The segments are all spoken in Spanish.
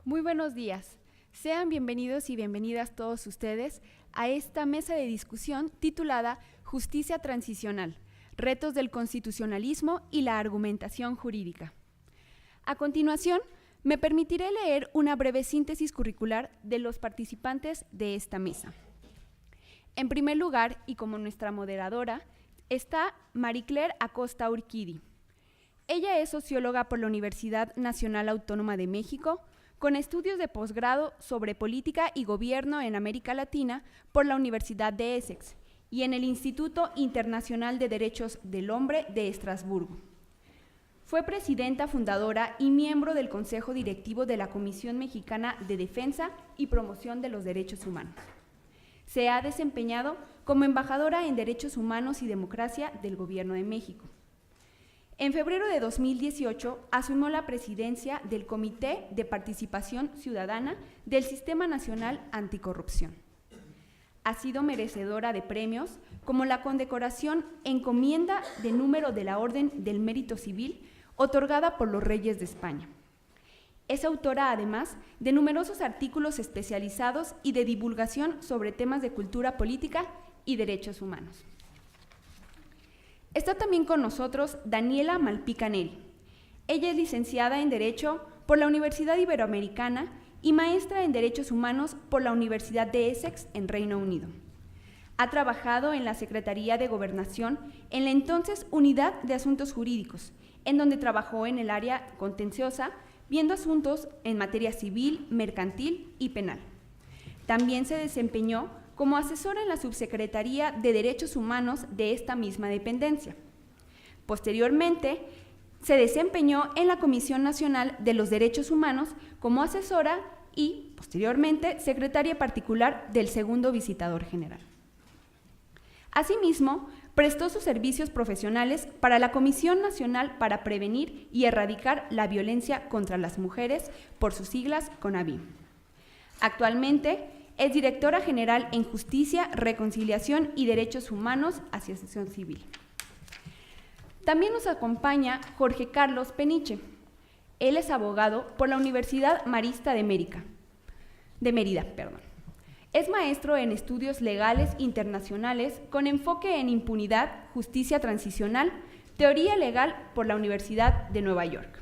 Muy buenos días. Sean bienvenidos y bienvenidas todos ustedes a esta mesa de discusión titulada Justicia Transicional, Retos del Constitucionalismo y la Argumentación Jurídica. A continuación, me permitiré leer una breve síntesis curricular de los participantes de esta mesa. En primer lugar, y como nuestra moderadora, está Marie-Claire Acosta Urquidi. Ella es socióloga por la Universidad Nacional Autónoma de México, con estudios de posgrado sobre política y gobierno en América Latina por la Universidad de Essex y en el Instituto Internacional de Derechos del Hombre de Estrasburgo. Fue presidenta fundadora y miembro del Consejo Directivo de la Comisión Mexicana de Defensa y Promoción de los Derechos Humanos. Se ha desempeñado como embajadora en Derechos Humanos y Democracia del Gobierno de México. En febrero de 2018 asumió la presidencia del Comité de Participación Ciudadana del Sistema Nacional Anticorrupción. Ha sido merecedora de premios como la condecoración Encomienda de Número de la Orden del Mérito Civil, otorgada por los Reyes de España. Es autora, además, de numerosos artículos especializados y de divulgación sobre temas de cultura política y derechos humanos. Está también con nosotros Daniela Malpica Neri. Ella es licenciada en Derecho por la Universidad Iberoamericana y maestra en Derechos Humanos por la Universidad de Essex en Reino Unido. Ha trabajado en la Secretaría de Gobernación en la entonces Unidad de Asuntos Jurídicos, en donde trabajó en el área contenciosa, viendo asuntos en materia civil, mercantil y penal. También se desempeñó como asesora en la Subsecretaría de Derechos Humanos de esta misma dependencia. Posteriormente, se desempeñó en la Comisión Nacional de los Derechos Humanos como asesora y, posteriormente, secretaria particular del segundo visitador general. Asimismo, prestó sus servicios profesionales para la Comisión Nacional para Prevenir y Erradicar la Violencia contra las Mujeres, por sus siglas CONAVIM. Actualmente, es directora general en Justicia, Reconciliación y Derechos Humanos, Asociación Civil. También nos acompaña Jorge Carlos Peniche. Él es abogado por la Universidad Marista de Mérida. Es maestro en Estudios Legales Internacionales con enfoque en impunidad, justicia transicional, teoría legal por la Universidad de Nueva York.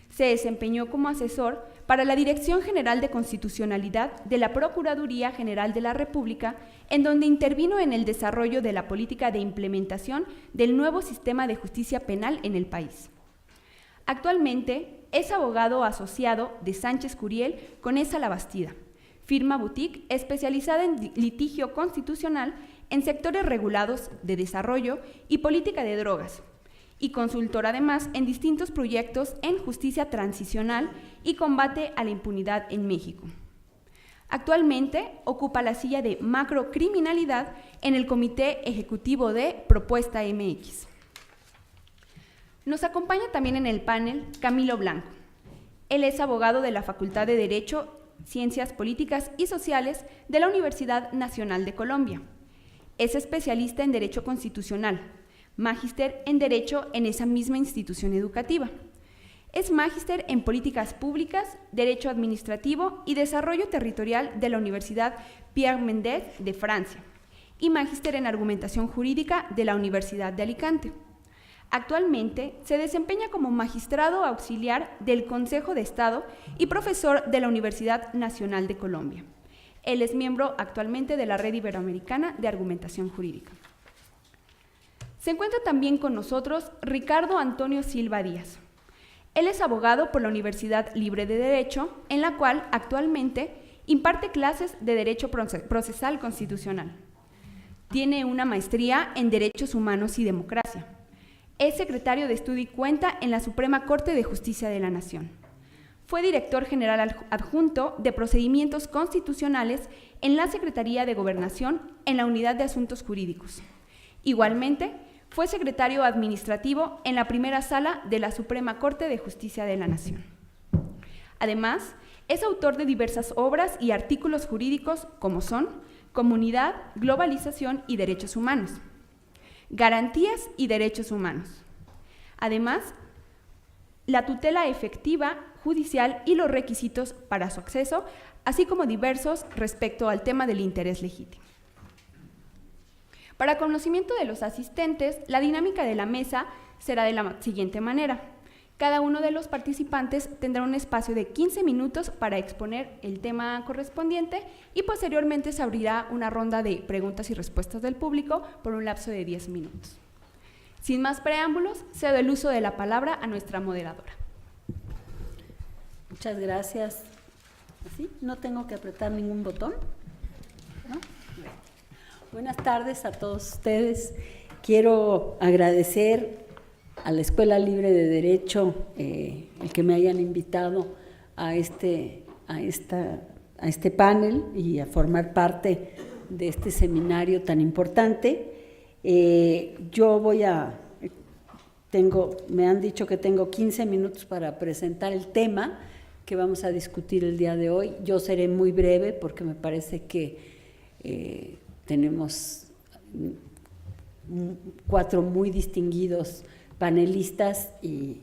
Se desempeñó como asesor para la Dirección General de Constitucionalidad de la Procuraduría General de la República, en donde intervino en el desarrollo de la política de implementación del nuevo sistema de justicia penal en el país. Actualmente es abogado asociado de Sánchez Curiel Conesa La Bastida, firma boutique especializada en litigio constitucional en sectores regulados de desarrollo y política de drogas, y consultor además en distintos proyectos en justicia transicional y combate a la impunidad en México. Actualmente ocupa la silla de macrocriminalidad en el Comité Ejecutivo de Propuesta MX. Nos acompaña también en el panel Camilo Blanco. Él es abogado de la Facultad de Derecho, Ciencias Políticas y Sociales de la Universidad Nacional de Colombia. Es especialista en Derecho Constitucional, magíster en Derecho en esa misma institución educativa. Es magíster en Políticas Públicas, Derecho Administrativo y Desarrollo Territorial de la Universidad Pierre Mendès de Francia y magíster en Argumentación Jurídica de la Universidad de Alicante. Actualmente se desempeña como magistrado auxiliar del Consejo de Estado y profesor de la Universidad Nacional de Colombia. Él es miembro actualmente de la Red Iberoamericana de Argumentación Jurídica. Se encuentra también con nosotros Ricardo Antonio Silva Díaz. Él es abogado por la Universidad Libre de Derecho, en la cual actualmente imparte clases de Derecho Procesal Constitucional. Tiene una maestría en Derechos Humanos y Democracia. Es secretario de Estudio y Cuenta en la Suprema Corte de Justicia de la Nación. Fue director general adjunto de Procedimientos Constitucionales en la Secretaría de Gobernación en la Unidad de Asuntos Jurídicos. Igualmente, fue secretario administrativo en la primera sala de la Suprema Corte de Justicia de la Nación. Además, es autor de diversas obras y artículos jurídicos como son Comunidad, Globalización y Derechos Humanos, Garantías y Derechos Humanos. Además, la tutela efectiva, judicial y los requisitos para su acceso, así como diversos respecto al tema del interés legítimo. Para conocimiento de los asistentes, la dinámica de la mesa será de la siguiente manera. Cada uno de los participantes tendrá un espacio de 15 minutos para exponer el tema correspondiente y posteriormente se abrirá una ronda de preguntas y respuestas del público por un lapso de 10 minutos. Sin más preámbulos, cedo el uso de la palabra a nuestra moderadora. Muchas gracias. ¿Así? ¿No tengo que apretar ningún botón? ¿No? Buenas tardes a todos ustedes. Quiero agradecer a la Escuela Libre de Derecho el que me hayan invitado a este panel y a formar parte de este seminario tan importante. Me han dicho que tengo 15 minutos para presentar el tema que vamos a discutir el día de hoy. Yo seré muy breve porque me parece que tenemos 4 muy distinguidos panelistas y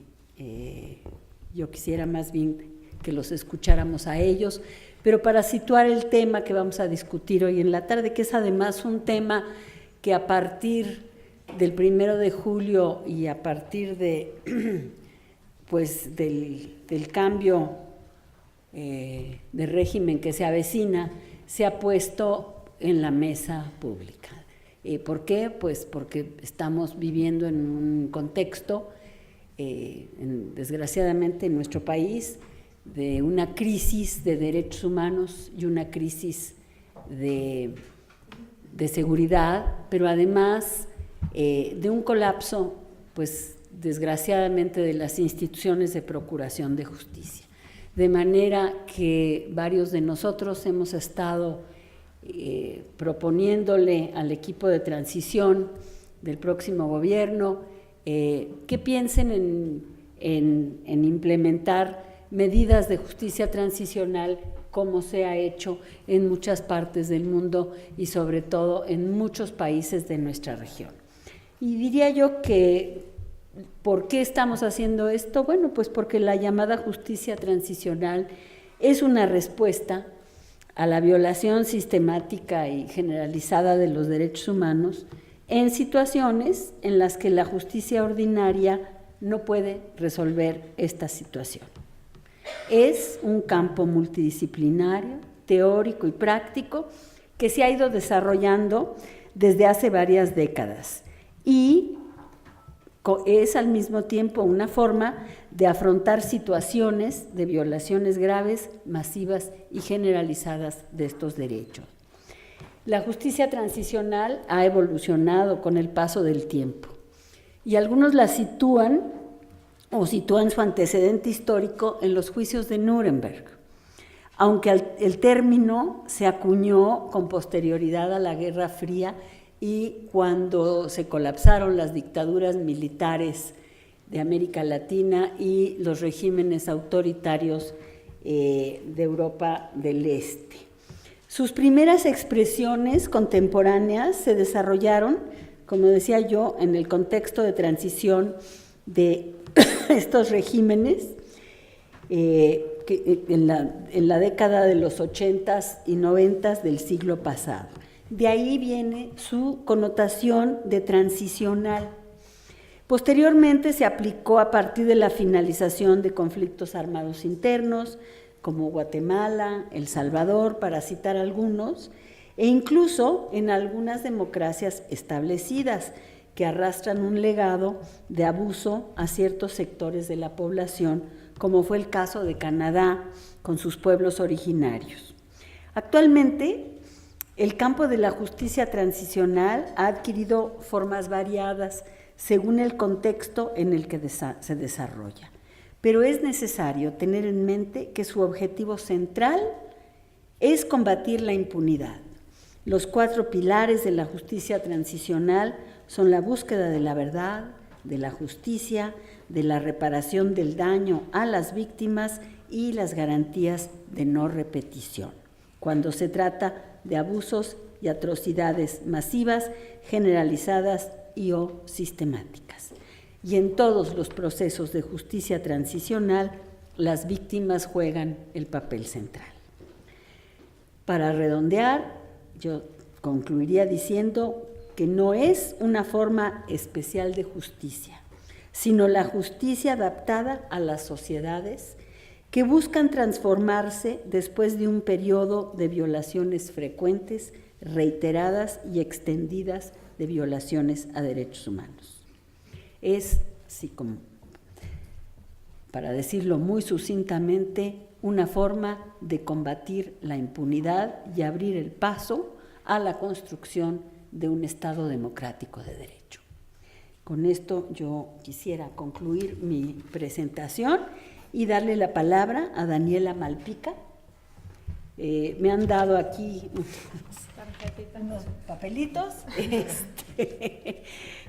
yo quisiera más bien que los escucháramos a ellos, pero para situar el tema que vamos a discutir hoy en la tarde, que es además un tema que a partir del 1 de julio y a partir de pues del cambio de régimen que se avecina, se ha puesto en la mesa pública. ¿Por qué? Pues porque estamos viviendo en un contexto, desgraciadamente en nuestro país, de una crisis de derechos humanos y una crisis de seguridad, pero además de un colapso, pues desgraciadamente, de las instituciones de procuración de justicia. De manera que varios de nosotros hemos estado proponiéndole al equipo de transición del próximo gobierno que piensen en implementar medidas de justicia transicional como se ha hecho en muchas partes del mundo y sobre todo en muchos países de nuestra región. Y diría yo que, ¿por qué estamos haciendo esto? Bueno, pues porque la llamada justicia transicional es una respuesta a la violación sistemática y generalizada de los derechos humanos en situaciones en las que la justicia ordinaria no puede resolver esta situación. Es un campo multidisciplinario, teórico y práctico que se ha ido desarrollando desde hace varias décadas y es al mismo tiempo una forma de afrontar situaciones de violaciones graves, masivas y generalizadas de estos derechos. La justicia transicional ha evolucionado con el paso del tiempo y algunos la sitúan su antecedente histórico en los juicios de Nuremberg, aunque el término se acuñó con posterioridad a la Guerra Fría y cuando se colapsaron las dictaduras militares de América Latina y los regímenes autoritarios de Europa del Este. Sus primeras expresiones contemporáneas se desarrollaron, como decía yo, en el contexto de transición de estos regímenes en la década de los 80s y 90s del siglo pasado. De ahí viene su connotación de transicional. Posteriormente se aplicó a partir de la finalización de conflictos armados internos, como Guatemala, El Salvador, para citar algunos, e incluso en algunas democracias establecidas que arrastran un legado de abuso a ciertos sectores de la población, como fue el caso de Canadá con sus pueblos originarios. Actualmente, el campo de la justicia transicional ha adquirido formas variadas según el contexto en el que se desarrolla, pero es necesario tener en mente que su objetivo central es combatir la impunidad. Los 4 pilares de la justicia transicional son la búsqueda de la verdad, de la justicia, de la reparación del daño a las víctimas y las garantías de no repetición, cuando se trata de abusos y atrocidades masivas, generalizadas y o sistemáticas. Y en todos los procesos de justicia transicional, las víctimas juegan el papel central. Para redondear, yo concluiría diciendo que no es una forma especial de justicia, sino la justicia adaptada a las sociedades que buscan transformarse después de un periodo de violaciones frecuentes, reiteradas y extendidas de violaciones a derechos humanos. Es, así como, para decirlo muy sucintamente, una forma de combatir la impunidad y abrir el paso a la construcción de un Estado democrático de derecho. Con esto yo quisiera concluir mi presentación y darle la palabra a Daniela Malpica. Me han dado aquí unos papelitos.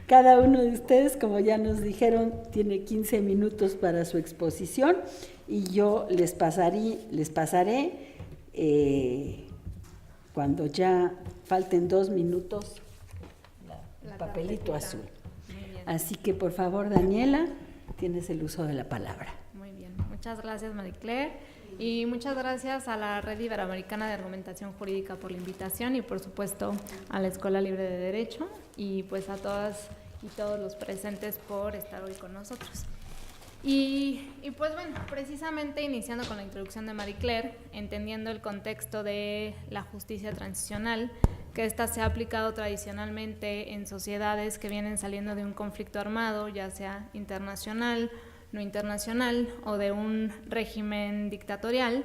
Cada uno de ustedes, como ya nos dijeron, tiene 15 minutos para su exposición y yo les pasaré cuando ya falten 2 minutos el papelito azul. Así que, por favor, Daniela, tienes el uso de la palabra. Muy bien, muchas gracias, Marie Claire, y muchas gracias a la Red Iberoamericana de Argumentación Jurídica por la invitación y, por supuesto, a la Escuela Libre de Derecho y pues a todas y todos los presentes por estar hoy con nosotros. Y pues bueno, precisamente iniciando con la introducción de Marie Claire, entendiendo el contexto de la justicia transicional, que ésta se ha aplicado tradicionalmente en sociedades que vienen saliendo de un conflicto armado, ya sea internacional, no internacional o de un régimen dictatorial.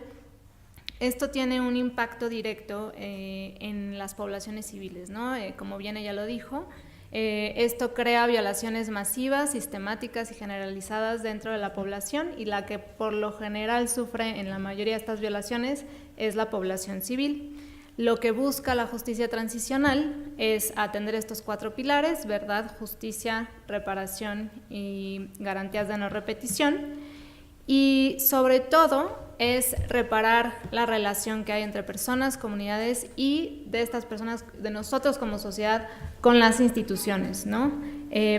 Esto tiene un impacto directo en las poblaciones civiles, ¿no? Como bien ella lo dijo, esto crea violaciones masivas, sistemáticas y generalizadas dentro de la población, y la que por lo general sufre en la mayoría de estas violaciones es la población civil. Lo que busca la justicia transicional es atender estos 4 pilares: verdad, justicia, reparación y garantías de no repetición, y sobre todo es reparar la relación que hay entre personas, comunidades y de estas personas, de nosotros como sociedad, con las instituciones, ¿no?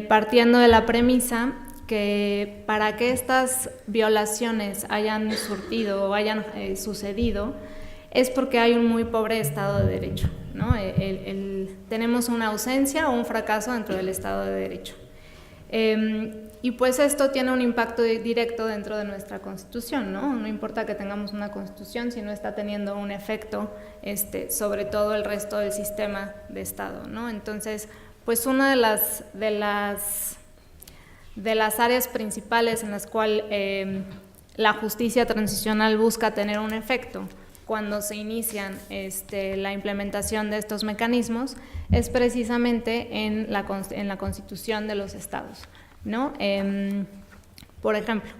Partiendo de la premisa que para que estas violaciones hayan surtido o hayan sucedido es porque hay un muy pobre Estado de Derecho, ¿no? Tenemos una ausencia o un fracaso dentro del Estado de Derecho. Y pues esto tiene un impacto directo dentro de nuestra Constitución, ¿no? No importa que tengamos una Constitución si no está teniendo un efecto sobre todo el resto del sistema de Estado, ¿no? Entonces, pues una de las áreas principales en las cuales la justicia transicional busca tener un efecto cuando se inician la implementación de estos mecanismos es precisamente en la constitución de los estados, ¿no? Por ejemplo,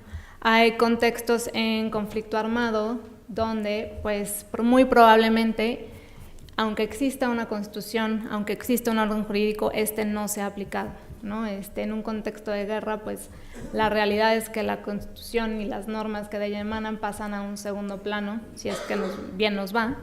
hay contextos en conflicto armado donde pues muy probablemente, aunque exista una constitución, aunque exista un orden jurídico, no se ha aplicado, ¿no? En un contexto de guerra, pues la realidad es que la Constitución y las normas que de ella emanan pasan a un segundo plano, si es que bien nos va.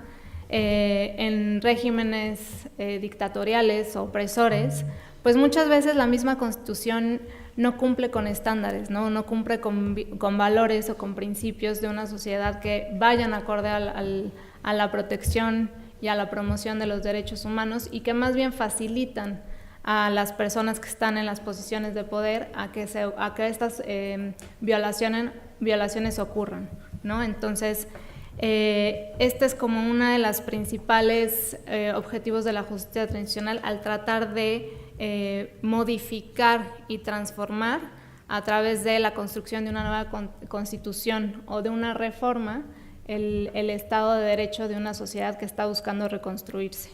En regímenes dictatoriales o opresores, pues muchas veces la misma Constitución no cumple con estándares, no cumple con valores o con principios de una sociedad que vayan acorde a la protección y a la promoción de los derechos humanos, y que más bien facilitan a las personas que están en las posiciones de poder a que estas violaciones ocurran, ¿no? Entonces, este es como uno de los principales objetivos de la justicia transicional al tratar de modificar y transformar a través de la construcción de una nueva constitución o de una reforma el Estado de Derecho de una sociedad que está buscando reconstruirse,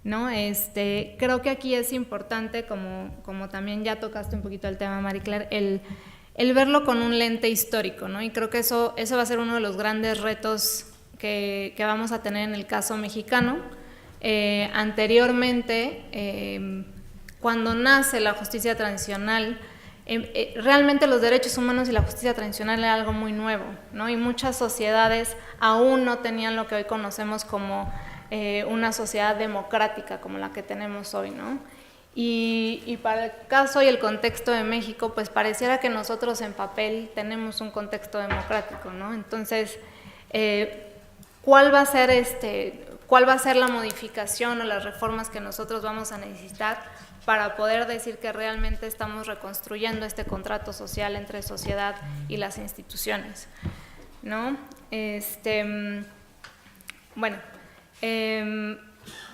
¿no? Creo que aquí es importante, como también ya tocaste un poquito el tema, Marie Claire, el verlo con un lente histórico, ¿no? Y creo que eso va a ser uno de los grandes retos que vamos a tener en el caso mexicano. Anteriormente, cuando nace la justicia transicional, realmente los derechos humanos y la justicia transicional era algo muy nuevo, ¿no? Y muchas sociedades aún no tenían lo que hoy conocemos como una sociedad democrática como la que tenemos hoy, ¿no? Y para el caso y el contexto de México, pues pareciera que nosotros en papel tenemos un contexto democrático, ¿no? Entonces, ¿cuál va a ser la modificación o las reformas que nosotros vamos a necesitar para poder decir que realmente estamos reconstruyendo este contrato social entre sociedad y las instituciones, ¿no? Bueno,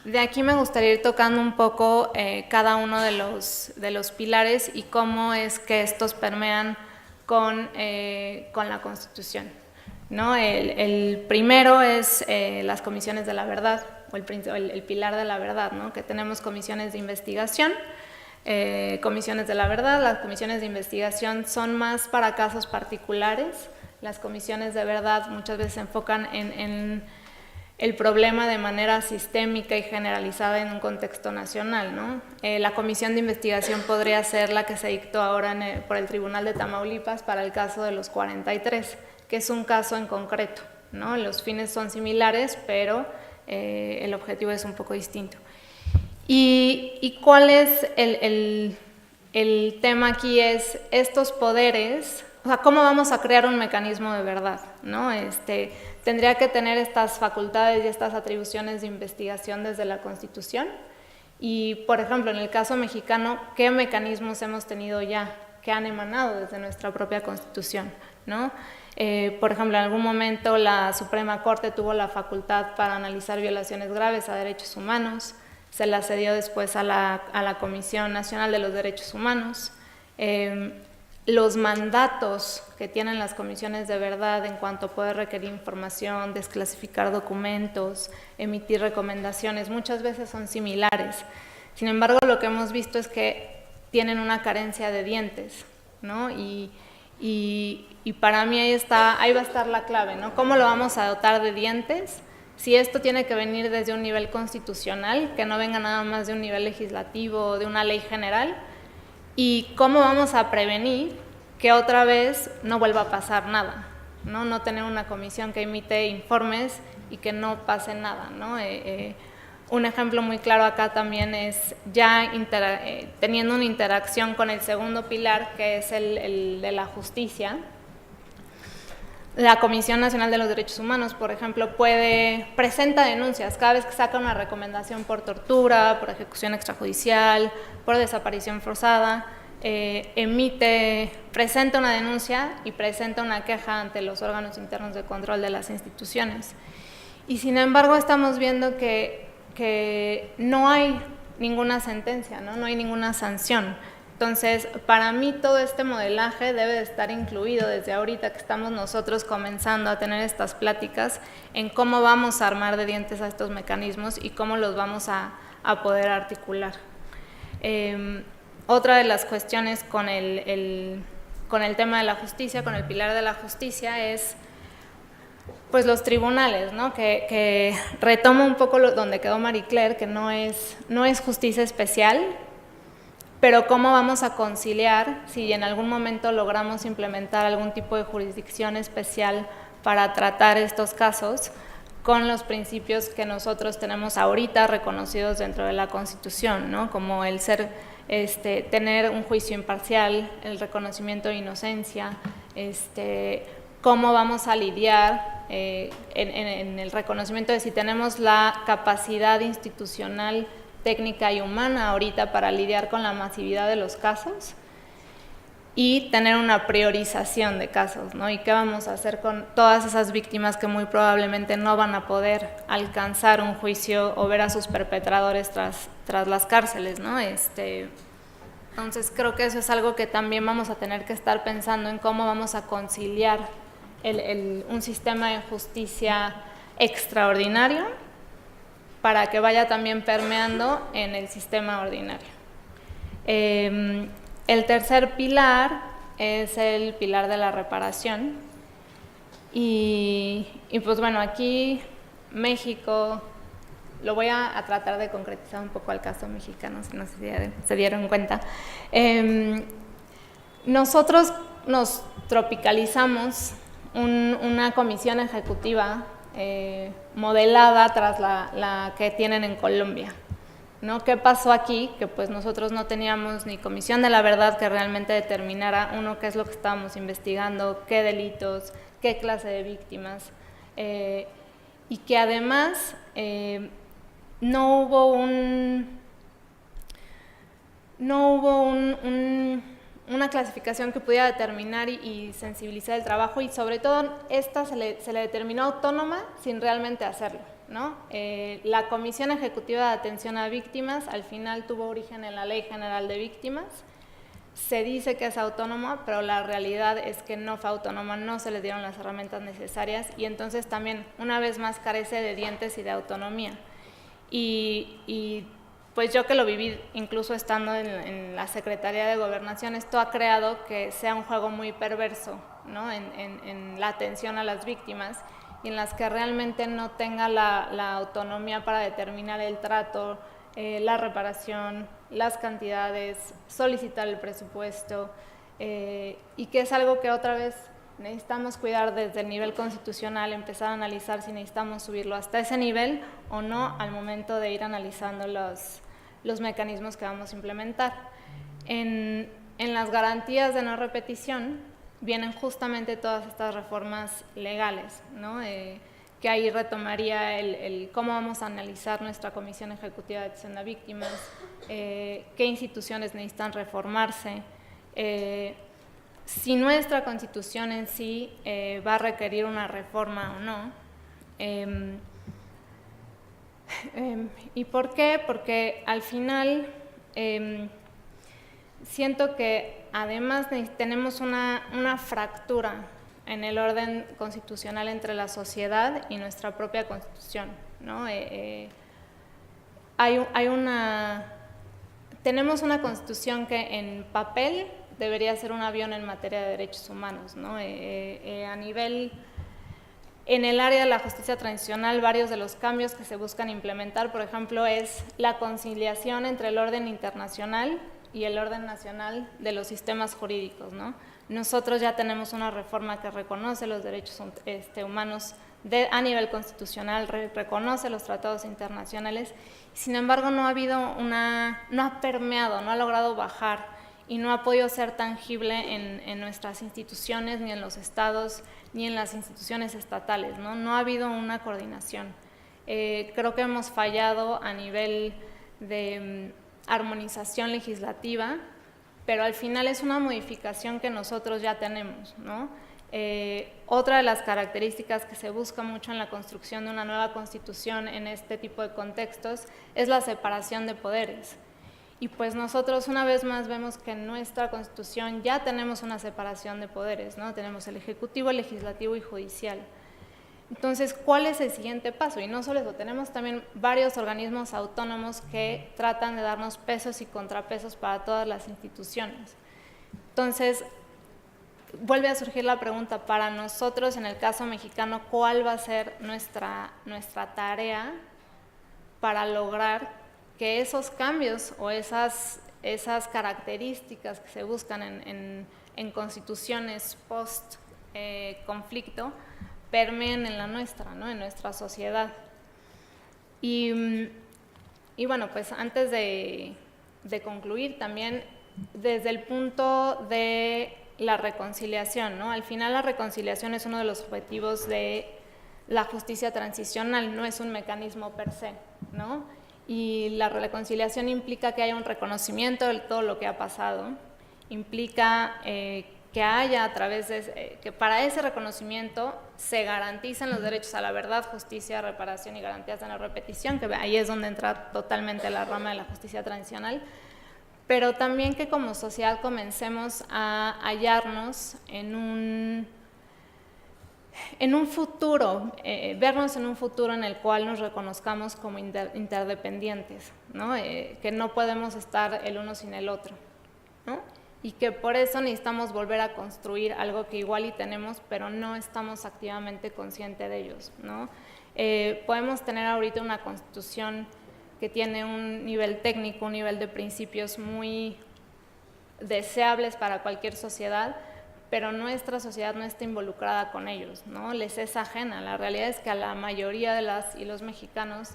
de aquí me gustaría ir tocando un poco cada uno de los pilares y cómo es que estos permean con la Constitución, ¿no? El primero es las comisiones de la verdad, o el pilar de la verdad, ¿no? Que tenemos comisiones de investigación, comisiones de la verdad. Las comisiones de investigación son más para casos particulares. Las comisiones de verdad muchas veces se enfocan en el problema de manera sistémica y generalizada en un contexto nacional, ¿no? La comisión de investigación podría ser la que se dictó ahora por el Tribunal de Tamaulipas para el caso de los 43, que es un caso en concreto, ¿no? Los fines son similares, pero el objetivo es un poco distinto. ¿Y cuál es el tema aquí? Es estos poderes, o sea, ¿cómo vamos a crear un mecanismo de verdad, ¿no? Tendría que tener estas facultades y estas atribuciones de investigación desde la Constitución. Y, por ejemplo, en el caso mexicano, ¿qué mecanismos hemos tenido ya que han emanado desde nuestra propia Constitución, ¿no? Por ejemplo, en algún momento la Suprema Corte tuvo la facultad para analizar violaciones graves a derechos humanos, se la cedió después a la Comisión Nacional de los Derechos Humanos. Los mandatos que tienen las comisiones de verdad en cuanto a poder requerir información, desclasificar documentos, emitir recomendaciones, muchas veces son similares. Sin embargo, lo que hemos visto es que tienen una carencia de dientes, ¿no? Y para mí ahí va a estar la clave, ¿no? ¿Cómo lo vamos a dotar de dientes? Si esto tiene que venir desde un nivel constitucional, que no venga nada más de un nivel legislativo o de una ley general, y cómo vamos a prevenir que otra vez no vuelva a pasar nada, ¿no? No tener una comisión que emite informes y que no pase nada, ¿no? Un ejemplo muy claro acá también es ya teniendo una interacción con el segundo pilar, que es el de la justicia. La Comisión Nacional de los Derechos Humanos, por ejemplo, presenta denuncias cada vez que saca una recomendación por tortura, por ejecución extrajudicial, por desaparición forzada, presenta una denuncia y presenta una queja ante los órganos internos de control de las instituciones. Y sin embargo estamos viendo que no hay ninguna sentencia, ¿no? No hay ninguna sanción. Entonces, para mí todo este modelaje debe de estar incluido desde ahorita que estamos nosotros comenzando a tener estas pláticas en cómo vamos a armar de dientes a estos mecanismos y cómo los vamos a poder articular. Otra de las cuestiones con el tema de la justicia, con el pilar de la justicia, es pues los tribunales, ¿no? Que retomo un poco donde quedó Marie Claire, que no es justicia especial, pero cómo vamos a conciliar si en algún momento logramos implementar algún tipo de jurisdicción especial para tratar estos casos con los principios que nosotros tenemos ahorita reconocidos dentro de la Constitución, ¿no? Como el tener un juicio imparcial, el reconocimiento de inocencia, cómo vamos a lidiar en el reconocimiento de si tenemos la capacidad institucional, técnica y humana ahorita para lidiar con la masividad de los casos y tener una priorización de casos, ¿no? Y qué vamos a hacer con todas esas víctimas que muy probablemente no van a poder alcanzar un juicio o ver a sus perpetradores tras las cárceles, ¿no? Entonces creo que eso es algo que también vamos a tener que estar pensando en cómo vamos a conciliar un sistema de justicia extraordinario para que vaya también permeando en el sistema ordinario. El tercer pilar es el pilar de la reparación y pues bueno, aquí México, lo voy a tratar de concretizar un poco al caso mexicano, si no se dieron cuenta. Nosotros nos tropicalizamos una comisión ejecutiva modelada tras la que tienen en Colombia, ¿no? ¿Qué pasó aquí? Que pues nosotros no teníamos ni comisión de la verdad que realmente determinara, uno, qué es lo que estábamos investigando, qué delitos, qué clase de víctimas, y que además no hubo una clasificación que pudiera determinar y sensibilizar el trabajo, y sobre todo esta se le determinó autónoma sin realmente hacerlo, ¿no? La Comisión Ejecutiva de Atención a Víctimas al final tuvo origen en la Ley General de Víctimas. Se dice que es autónoma, pero la realidad es que no fue autónoma, no se le dieron las herramientas necesarias, y entonces también una vez más carece de dientes y de autonomía. Y pues yo que lo viví incluso estando en la Secretaría de Gobernación, esto ha creado que sea un juego muy perverso, ¿no? en la atención a las víctimas, y en las que realmente no tenga la autonomía para determinar el trato, la reparación, las cantidades, solicitar el presupuesto, y que es algo que otra vez necesitamos cuidar desde el nivel constitucional, empezar a analizar si necesitamos subirlo hasta ese nivel o no al momento de ir analizando los mecanismos que vamos a implementar. En las garantías de no repetición vienen justamente todas estas reformas legales, ¿no? Que ahí retomaría el cómo vamos a analizar nuestra Comisión Ejecutiva de Atención a Víctimas, qué instituciones necesitan reformarse, si nuestra Constitución en sí va a requerir una reforma o no. ¿Y por qué? Porque al final siento que además tenemos una fractura en el orden constitucional entre la sociedad y nuestra propia Constitución, ¿no? Tenemos una Constitución que en papel debería ser un avión en materia de derechos humanos, ¿no? A nivel, en el área de la justicia transicional, varios de los cambios que se buscan implementar, por ejemplo, es la conciliación entre el orden internacional y el orden nacional de los sistemas jurídicos, ¿no? Nosotros ya tenemos una reforma que reconoce los derechos humanos a nivel constitucional, reconoce los tratados internacionales, sin embargo no ha permeado, no ha logrado bajar y no ha podido ser tangible en nuestras instituciones, ni en los estados, ni en las instituciones estatales, ¿no? No ha habido una coordinación. Creo que hemos fallado a nivel de armonización legislativa, pero al final es una modificación que nosotros ya tenemos, ¿no? Otra de las características que se busca mucho en la construcción de una nueva constitución en este tipo de contextos es la separación de poderes. Y pues nosotros una vez más vemos que en nuestra Constitución ya tenemos una separación de poderes, ¿no? Tenemos el ejecutivo, el legislativo y judicial. Entonces, ¿cuál es el siguiente paso? Y no solo eso, tenemos también varios organismos autónomos que tratan de darnos pesos y contrapesos para todas las instituciones. Entonces, vuelve a surgir la pregunta, para nosotros en el caso mexicano, ¿cuál va a ser nuestra tarea para lograr que esos cambios o esas características que se buscan en constituciones post-conflicto permeen en la nuestra, ¿no? En nuestra sociedad? Y bueno, pues antes de concluir, también desde el punto de la reconciliación, ¿no? Al final la reconciliación es uno de los objetivos de la justicia transicional, no es un mecanismo per se, ¿no? Y la reconciliación implica que haya un reconocimiento de todo lo que ha pasado, implica que haya a través de que para ese reconocimiento se garanticen los derechos a la verdad, justicia, reparación y garantías de no repetición, que ahí es donde entra totalmente la rama de la justicia transicional, pero también que como sociedad comencemos a hallarnos en un futuro, vernos en un futuro en el cual nos reconozcamos como interdependientes, ¿no? Que no podemos estar el uno sin el otro, ¿no? Y que por eso necesitamos volver a construir algo que igual y tenemos, pero no estamos activamente conscientes de ellos, ¿no? Podemos tener ahorita una constitución que tiene un nivel técnico, un nivel de principios muy deseables para cualquier sociedad, pero nuestra sociedad no está involucrada con ellos, ¿no? Les es ajena. La realidad es que a la mayoría de las y los mexicanos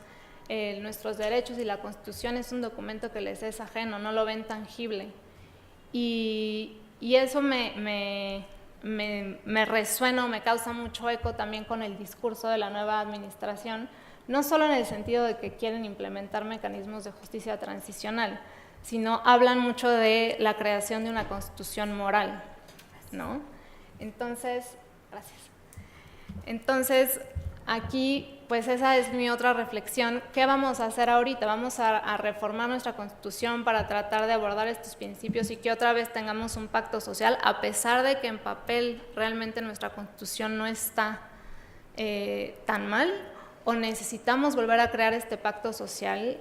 nuestros derechos y la Constitución es un documento que les es ajeno, no lo ven tangible. Y eso me resuena, me causa mucho eco también con el discurso de la nueva administración, no solo en el sentido de que quieren implementar mecanismos de justicia transicional, sino hablan mucho de la creación de una constitución moral, ¿no? Entonces, gracias. Entonces, aquí, pues esa es mi otra reflexión. ¿Qué vamos a hacer ahorita? Vamos a reformar nuestra Constitución para tratar de abordar estos principios y que otra vez tengamos un pacto social, a pesar de que en papel realmente nuestra Constitución no está tan mal, o necesitamos volver a crear este pacto social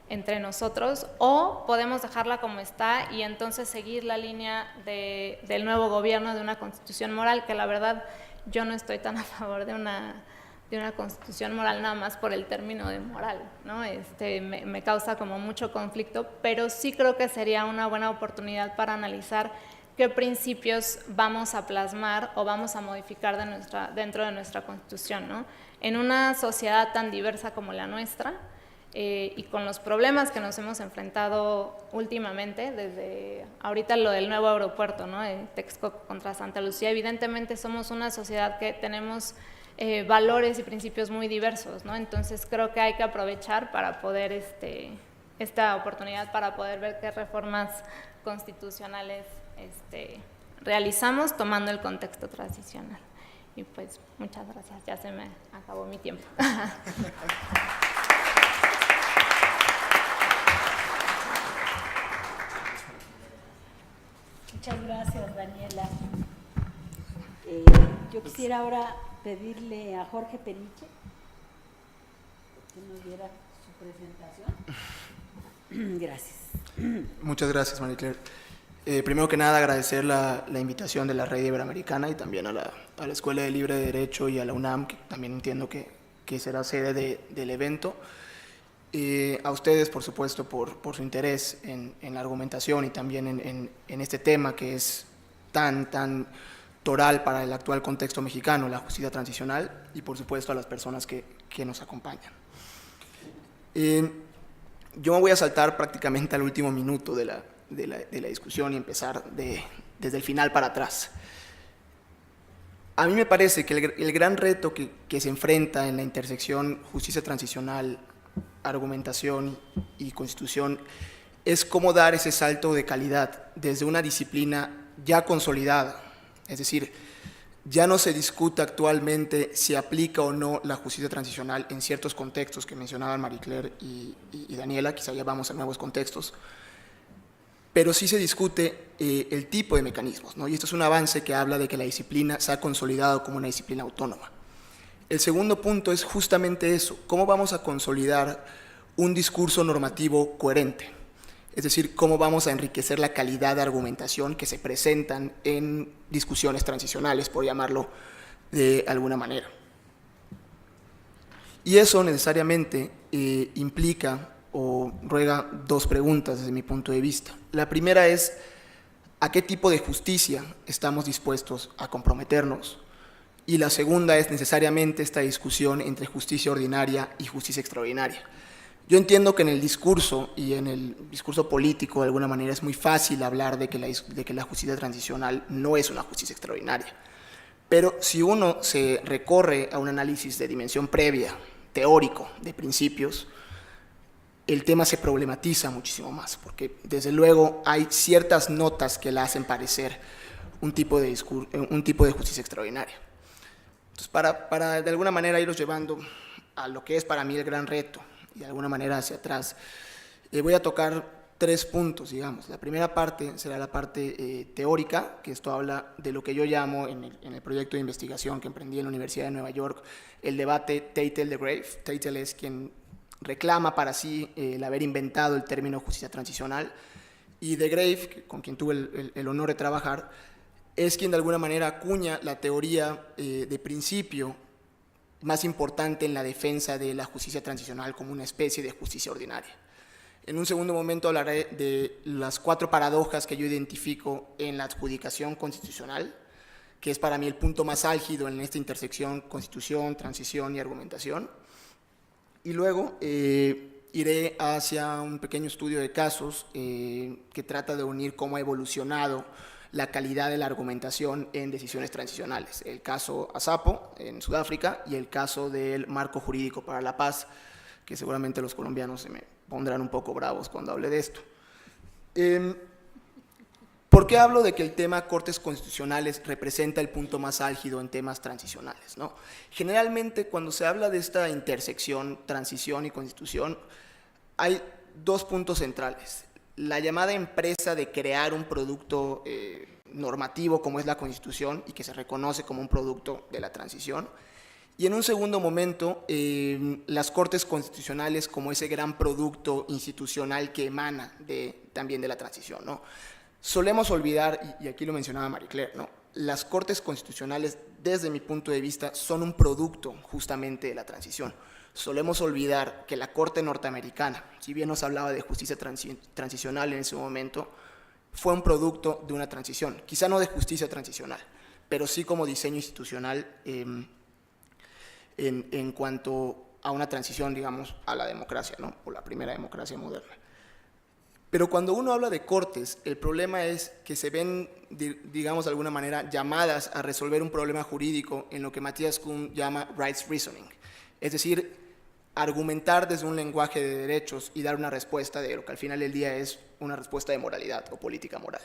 entre nosotros, o podemos dejarla como está y entonces seguir la línea del nuevo gobierno de una Constitución moral, que la verdad yo no estoy tan a favor de una constitución moral nada más por el término de moral, ¿no? Me causa como mucho conflicto, pero sí creo que sería una buena oportunidad para analizar qué principios vamos a plasmar o vamos a modificar dentro de nuestra Constitución, ¿no? En una sociedad tan diversa como la nuestra, y con los problemas que nos hemos enfrentado últimamente, desde ahorita lo del nuevo aeropuerto, ¿no? De Texcoco contra Santa Lucía, evidentemente somos una sociedad que tenemos valores y principios muy diversos, ¿no? Entonces creo que hay que aprovechar para poder, esta oportunidad para poder ver qué reformas constitucionales realizamos tomando el contexto transicional. Y pues muchas gracias, ya se me acabó mi tiempo. Muchas gracias, Daniela. Yo quisiera ahora pedirle a Jorge Peniche que nos diera su presentación. Gracias. Muchas gracias, María Claire. Primero que nada, agradecer la invitación de la Red Iberoamericana y también a la Escuela de Libre de Derecho y a la UNAM, que también entiendo que será sede del evento. A ustedes, por supuesto, por su interés en la argumentación y también en este tema que es tan toral para el actual contexto mexicano, la justicia transicional, y por supuesto a las personas que nos acompañan. Yo me voy a saltar prácticamente al último minuto de la discusión y empezar desde el final para atrás. A mí me parece que el gran reto que se enfrenta en la intersección justicia transicional, argumentación y constitución es cómo dar ese salto de calidad desde una disciplina ya consolidada, es decir, ya no se discute actualmente si aplica o no la justicia transicional en ciertos contextos que mencionaban María Claire y Daniela, quizá ya vamos a nuevos contextos, pero sí se discute el tipo de mecanismos, ¿no? Y esto es un avance que habla de que la disciplina se ha consolidado como una disciplina autónoma. El segundo punto es justamente eso, cómo vamos a consolidar un discurso normativo coherente, es decir, cómo vamos a enriquecer la calidad de argumentación que se presentan en discusiones transicionales, por llamarlo de alguna manera. Y eso necesariamente implica o ruega dos preguntas desde mi punto de vista. La primera es, ¿a qué tipo de justicia estamos dispuestos a comprometernos? Y la segunda es necesariamente esta discusión entre justicia ordinaria y justicia extraordinaria. Yo entiendo que en el discurso y en el discurso político de alguna manera es muy fácil hablar de que la justicia transicional no es una justicia extraordinaria. Pero si uno se recorre a un análisis de dimensión previa, teórico, de principios, el tema se problematiza muchísimo más, porque desde luego hay ciertas notas que la hacen parecer un tipo de justicia extraordinaria. Entonces, para de alguna manera irlos llevando a lo que es para mí el gran reto, y de alguna manera hacia atrás, voy a tocar 3 puntos, digamos. La primera parte será la parte teórica, que esto habla de lo que yo llamo en el proyecto de investigación que emprendí en la Universidad de Nueva York, el debate Theitel-de Graeff. Theitel es quien reclama para sí el haber inventado el término justicia transicional, y de Graeff, con quien tuve el honor de trabajar, es quien de alguna manera acuña la teoría de principio más importante en la defensa de la justicia transicional como una especie de justicia ordinaria. En un segundo momento hablaré de las 4 paradojas que yo identifico en la adjudicación constitucional, que es para mí el punto más álgido en esta intersección constitución, transición y argumentación. Y luego iré hacia un pequeño estudio de casos que trata de unir cómo ha evolucionado la calidad de la argumentación en decisiones transicionales. El caso Asapo en Sudáfrica y el caso del marco jurídico para la paz, que seguramente los colombianos se me pondrán un poco bravos cuando hable de esto. ¿Por qué hablo de que el tema cortes constitucionales representa el punto más álgido en temas transicionales, ¿no? Generalmente, cuando se habla de esta intersección, transición y constitución, hay dos puntos centrales. La llamada empresa de crear un producto normativo como es la Constitución y que se reconoce como un producto de la transición. Y en un segundo momento, las Cortes Constitucionales como ese gran producto institucional que emana también de la transición, ¿no? Solemos olvidar, y aquí lo mencionaba Marie Claire, ¿no? Las Cortes Constitucionales, desde mi punto de vista, son un producto justamente de la transición. Solemos olvidar que la Corte norteamericana, si bien nos hablaba de justicia transicional en ese momento, fue un producto de una transición, quizá no de justicia transicional, pero sí como diseño institucional en cuanto a una transición, digamos, a la democracia, ¿no? O la primera democracia moderna. Pero cuando uno habla de cortes, el problema es que se ven, digamos de alguna manera, llamadas a resolver un problema jurídico en lo que Matthias Kuhn llama rights reasoning, es decir, argumentar desde un lenguaje de derechos y dar una respuesta de lo que al final del día es una respuesta de moralidad o política moral.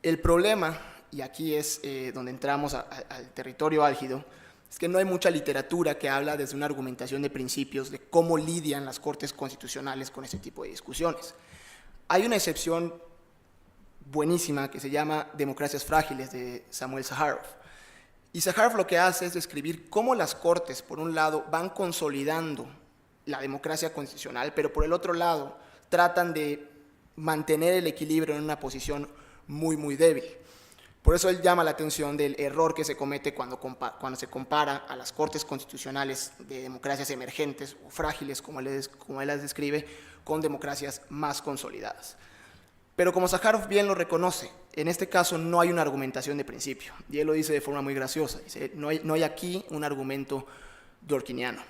El problema, y aquí es donde entramos al territorio álgido, es que no hay mucha literatura que habla desde una argumentación de principios de cómo lidian las cortes constitucionales con ese tipo de discusiones. Hay una excepción buenísima que se llama Democracias Frágiles, de Samuel Zaharoff. Y Zaharoff lo que hace es describir cómo las cortes, por un lado, van consolidando la democracia constitucional, pero por el otro lado, tratan de mantener el equilibrio en una posición muy, muy débil. Por eso él llama la atención del error que se comete cuando se compara a las cortes constitucionales de democracias emergentes o frágiles, como él las describe, con democracias más consolidadas. Pero como Zaharoff bien lo reconoce, en este caso no hay una argumentación de principio, y él lo dice de forma muy graciosa, dice, no hay aquí un argumento dworkiniano.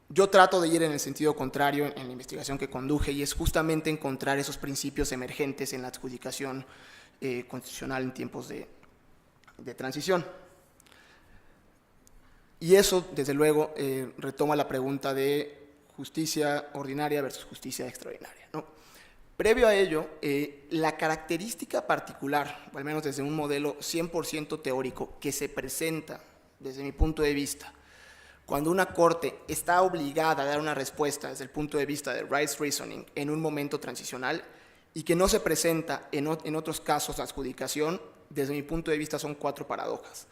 Yo trato de ir en el sentido contrario en la investigación que conduje, y es justamente encontrar esos principios emergentes en la adjudicación constitucional en tiempos de transición. Y eso, desde luego, retoma la pregunta de justicia ordinaria versus justicia extraordinaria, ¿no? Previo a ello, la característica particular, o al menos desde un modelo 100% teórico, que se presenta, desde mi punto de vista, cuando una corte está obligada a dar una respuesta desde el punto de vista de rights reasoning en un momento transicional, y que no se presenta en otros casos de adjudicación, desde mi punto de vista son 4 paradojas.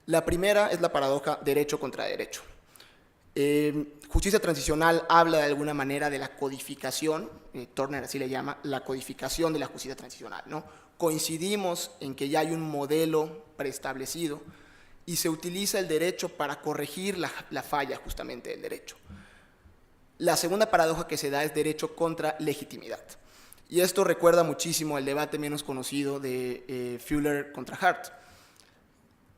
La primera es la paradoja derecho contra derecho. Justicia transicional habla de alguna manera de la codificación, Turner así le llama, la codificación de la justicia transicional, ¿no? Coincidimos en que ya hay un modelo preestablecido y se utiliza el derecho para corregir la falla justamente del derecho. La segunda paradoja que se da es derecho contra legitimidad. Y esto recuerda muchísimo el debate menos conocido de Fuller contra Hart.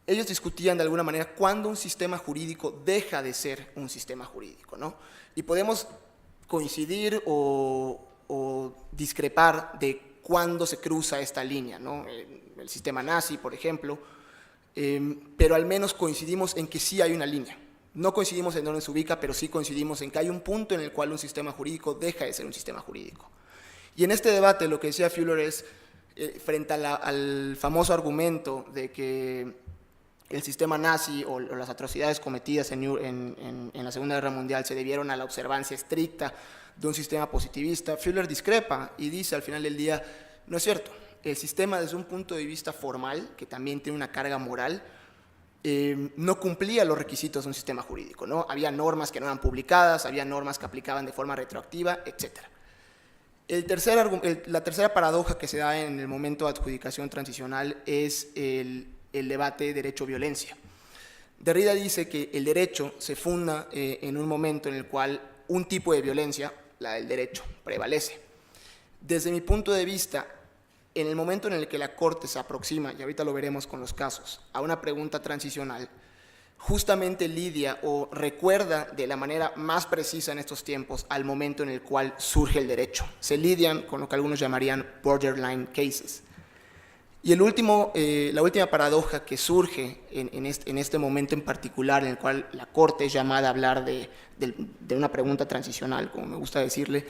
Ellos discutían de alguna manera cuándo un sistema jurídico deja de ser un sistema jurídico, ¿no? Y podemos coincidir o discrepar de cuándo se cruza esta línea, ¿no? El sistema nazi, por ejemplo, pero al menos coincidimos en que sí hay una línea. No coincidimos en dónde se ubica, pero sí coincidimos en que hay un punto en el cual un sistema jurídico deja de ser un sistema jurídico. Y en este debate lo que decía Fuller es, frente al famoso argumento de que el sistema nazi o las atrocidades cometidas en la Segunda Guerra Mundial se debieron a la observancia estricta de un sistema positivista, Fuller discrepa y dice al final del día, no es cierto, el sistema desde un punto de vista formal, que también tiene una carga moral, no cumplía los requisitos de un sistema jurídico, ¿no? Había normas que no eran publicadas, había normas que aplicaban de forma retroactiva, etc. La tercera paradoja que se da en el momento de adjudicación transicional es el debate derecho-violencia. Derrida dice que el derecho se funda en un momento en el cual un tipo de violencia, la del derecho, prevalece. Desde mi punto de vista, en el momento en el que la Corte se aproxima, y ahorita lo veremos con los casos, a una pregunta transicional, justamente lidia o recuerda de la manera más precisa en estos tiempos al momento en el cual surge el derecho. Se lidian con lo que algunos llamarían borderline cases. Y la última paradoja que surge en este momento en particular, en el cual la Corte es llamada a hablar de una pregunta transicional, como me gusta decirle,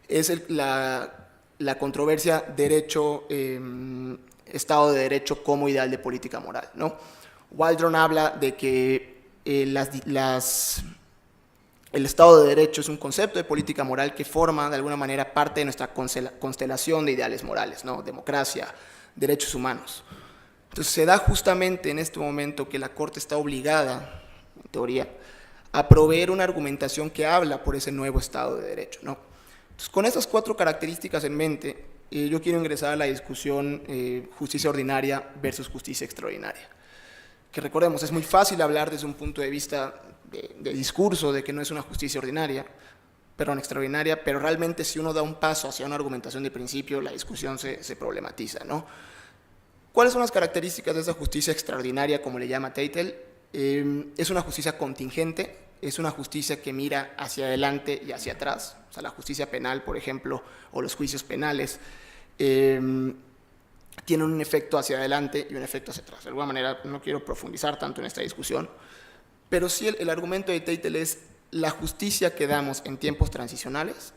es la controversia derecho, Estado de Derecho como ideal de política moral, ¿no? Waldron habla de que el Estado de Derecho es un concepto de política moral que forma de alguna manera parte de nuestra constelación de ideales morales, ¿no? Democracia, derechos humanos. Entonces se da justamente en este momento que la Corte está obligada, en teoría, a proveer una argumentación que habla por ese nuevo Estado de Derecho, ¿no? Entonces, con estas 4 características en mente, yo quiero ingresar a la discusión justicia ordinaria versus justicia extraordinaria. Que recordemos, es muy fácil hablar desde un punto de vista de discurso de que no es una justicia extraordinaria, pero realmente si uno da un paso hacia una argumentación de principio, la discusión se problematiza, ¿no? ¿Cuáles son las características de esa justicia extraordinaria, como le llama Teitel? Es una justicia contingente, es una justicia que mira hacia adelante y hacia atrás, o sea, la justicia penal, por ejemplo, o los juicios penales, tienen un efecto hacia adelante y un efecto hacia atrás. De alguna manera, no quiero profundizar tanto en esta discusión, pero sí el argumento de Teitel es la justicia que damos en tiempos transicionales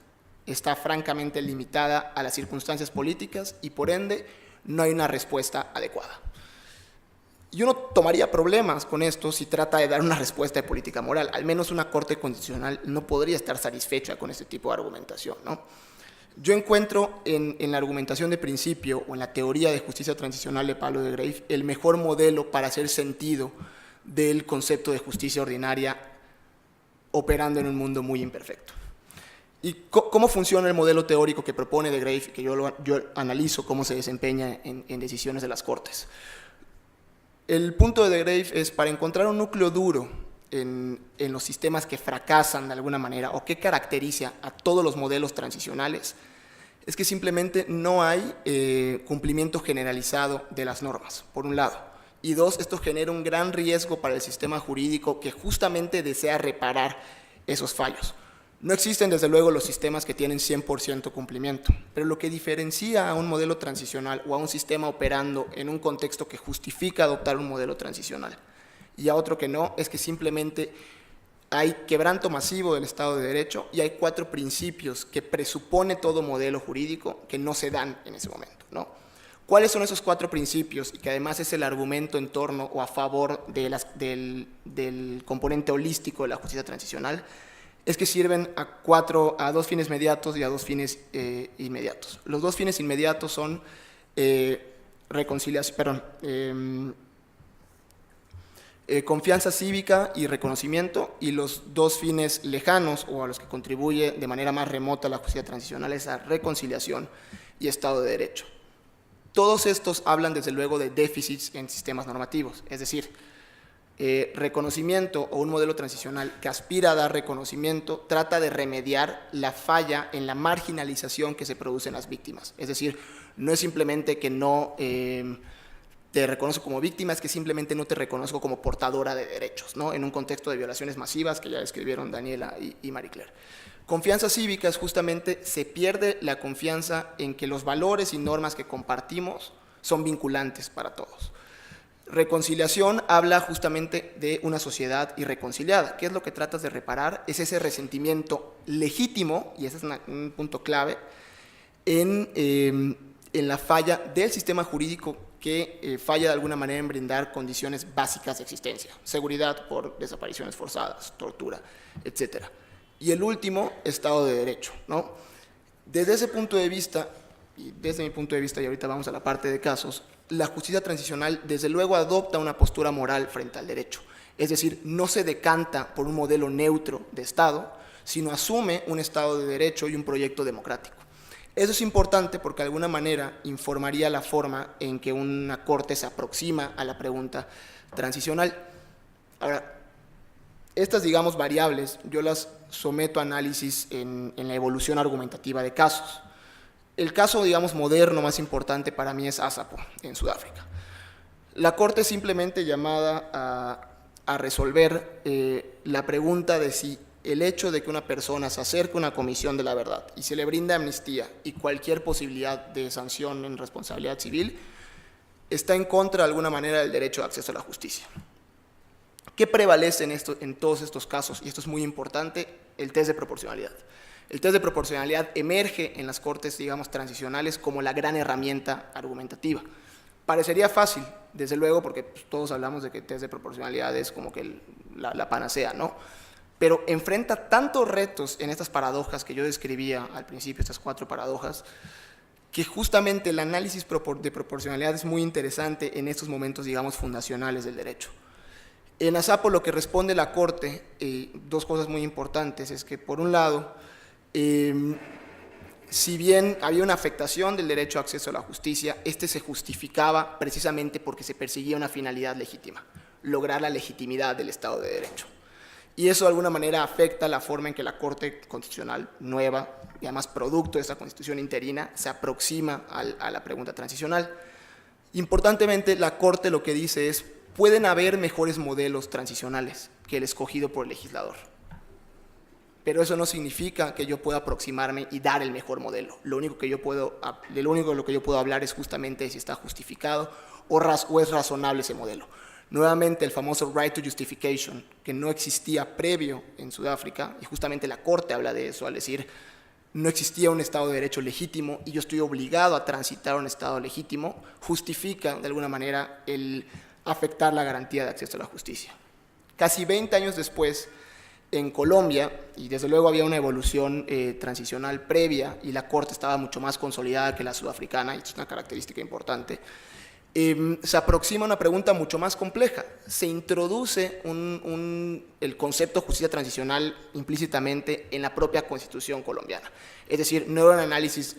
está francamente limitada a las circunstancias políticas y por ende no hay una respuesta adecuada. Y uno tomaría problemas con esto si trata de dar una respuesta de política moral. Al menos una corte constitucional no podría estar satisfecha con este tipo de argumentación, ¿no? Yo encuentro en la argumentación de principio o en la teoría de justicia transicional de Pablo de Graeff el mejor modelo para hacer sentido del concepto de justicia ordinaria operando en un mundo muy imperfecto. ¿Y cómo funciona el modelo teórico que propone de Graeff, que yo analizo cómo se desempeña en decisiones de las Cortes? El punto de Graeff es para encontrar un núcleo duro en los sistemas que fracasan de alguna manera o que caracteriza a todos los modelos transicionales, es que simplemente no hay cumplimiento generalizado de las normas, por un lado. Y dos, esto genera un gran riesgo para el sistema jurídico que justamente desea reparar esos fallos. No existen, desde luego, los sistemas que tienen 100% cumplimiento, pero lo que diferencia a un modelo transicional o a un sistema operando en un contexto que justifica adoptar un modelo transicional y a otro que no, es que simplemente hay quebranto masivo del Estado de Derecho y hay 4 principios que presupone todo modelo jurídico que no se dan en ese momento, ¿no? ¿Cuáles son esos 4 principios? Y que además es el argumento en torno o a favor de del componente holístico de la justicia transicional, es que sirven a 2 fines mediatos y a 2 fines inmediatos. Los 2 fines inmediatos son confianza cívica y reconocimiento, y los 2 fines lejanos o a los que contribuye de manera más remota la justicia transicional es la reconciliación y Estado de Derecho. Todos estos hablan desde luego de déficits en sistemas normativos, es decir, reconocimiento o un modelo transicional que aspira a dar reconocimiento trata de remediar la falla en la marginalización que se produce en las víctimas. Es decir, no es simplemente que no te reconozco como víctima, es que simplemente no te reconozco como portadora de derechos, ¿no? En un contexto de violaciones masivas que ya describieron Daniela y Marie Claire. Confianza cívica es justamente se pierde la confianza en que los valores y normas que compartimos son vinculantes para todos. Reconciliación habla justamente de una sociedad irreconciliada. ¿Qué es lo que tratas de reparar? Es ese resentimiento legítimo, y ese es un punto clave, en la falla del sistema jurídico que falla de alguna manera en brindar condiciones básicas de existencia, seguridad por desapariciones forzadas, tortura, etc. Y el último, Estado de Derecho, ¿no? Desde ese punto de vista, y desde mi punto de vista, y ahorita vamos a la parte de casos, la justicia transicional desde luego adopta una postura moral frente al derecho, es decir, no se decanta por un modelo neutro de Estado, sino asume un Estado de Derecho y un proyecto democrático. Eso es importante porque de alguna manera informaría la forma en que una corte se aproxima a la pregunta transicional. Ahora, estas, digamos, variables, yo las someto a análisis en la evolución argumentativa de casos. El caso, digamos, moderno más importante para mí es Asapo, en Sudáfrica. La corte es simplemente llamada a resolver la pregunta de si el hecho de que una persona se acerque a una comisión de la verdad y se le brinda amnistía y cualquier posibilidad de sanción en responsabilidad civil está en contra de alguna manera del derecho de acceso a la justicia. ¿Qué prevalece en todos estos casos? Y esto es muy importante, el test de proporcionalidad. El test de proporcionalidad emerge en las cortes, digamos, transicionales como la gran herramienta argumentativa. Parecería fácil, desde luego, porque pues, todos hablamos de que el test de proporcionalidad es como que la panacea, ¿no? Pero enfrenta tantos retos en estas paradojas que yo describía al principio, estas 4 paradojas, que justamente el análisis de proporcionalidad es muy interesante en estos momentos, digamos, fundacionales del derecho. En Asapo lo que responde la Corte, 2 cosas muy importantes, es que por un lado, si bien había una afectación del derecho a acceso a la justicia, este se justificaba precisamente porque se perseguía una finalidad legítima, lograr la legitimidad del Estado de Derecho. Y eso de alguna manera afecta la forma en que la Corte Constitucional nueva, y además producto de esta Constitución interina, se aproxima a la pregunta transicional. Importantemente, la Corte lo que dice es, pueden haber mejores modelos transicionales que el escogido por el legislador. Pero eso no significa que yo pueda aproximarme y dar el mejor modelo. Lo único de lo que yo puedo hablar es justamente si está justificado o es razonable ese modelo. Nuevamente, el famoso right to justification, que no existía previo en Sudáfrica, y justamente la Corte habla de eso al decir, no existía un Estado de Derecho legítimo y yo estoy obligado a transitar a un Estado legítimo, justifica de alguna manera el afectar la garantía de acceso a la justicia. Casi 20 años después, en Colombia, y desde luego había una evolución transicional previa y la Corte estaba mucho más consolidada que la sudafricana, y esto es una característica importante, se aproxima una pregunta mucho más compleja. Se introduce el concepto de justicia transicional implícitamente en la propia Constitución colombiana. Es decir, no era un análisis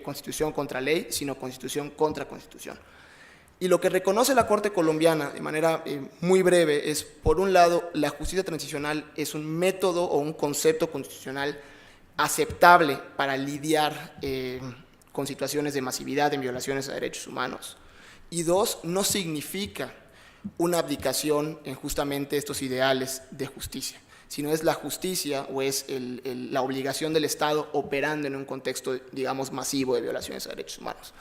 constitución contra ley, sino constitución contra constitución. Y lo que reconoce la Corte colombiana de manera muy breve es, por un lado, la justicia transicional es un método o un concepto constitucional aceptable para lidiar con situaciones de masividad en violaciones a derechos humanos. Y 2, no significa una abdicación en justamente estos ideales de justicia, sino es la justicia o es la obligación del Estado operando en un contexto, digamos, masivo de violaciones a derechos humanos.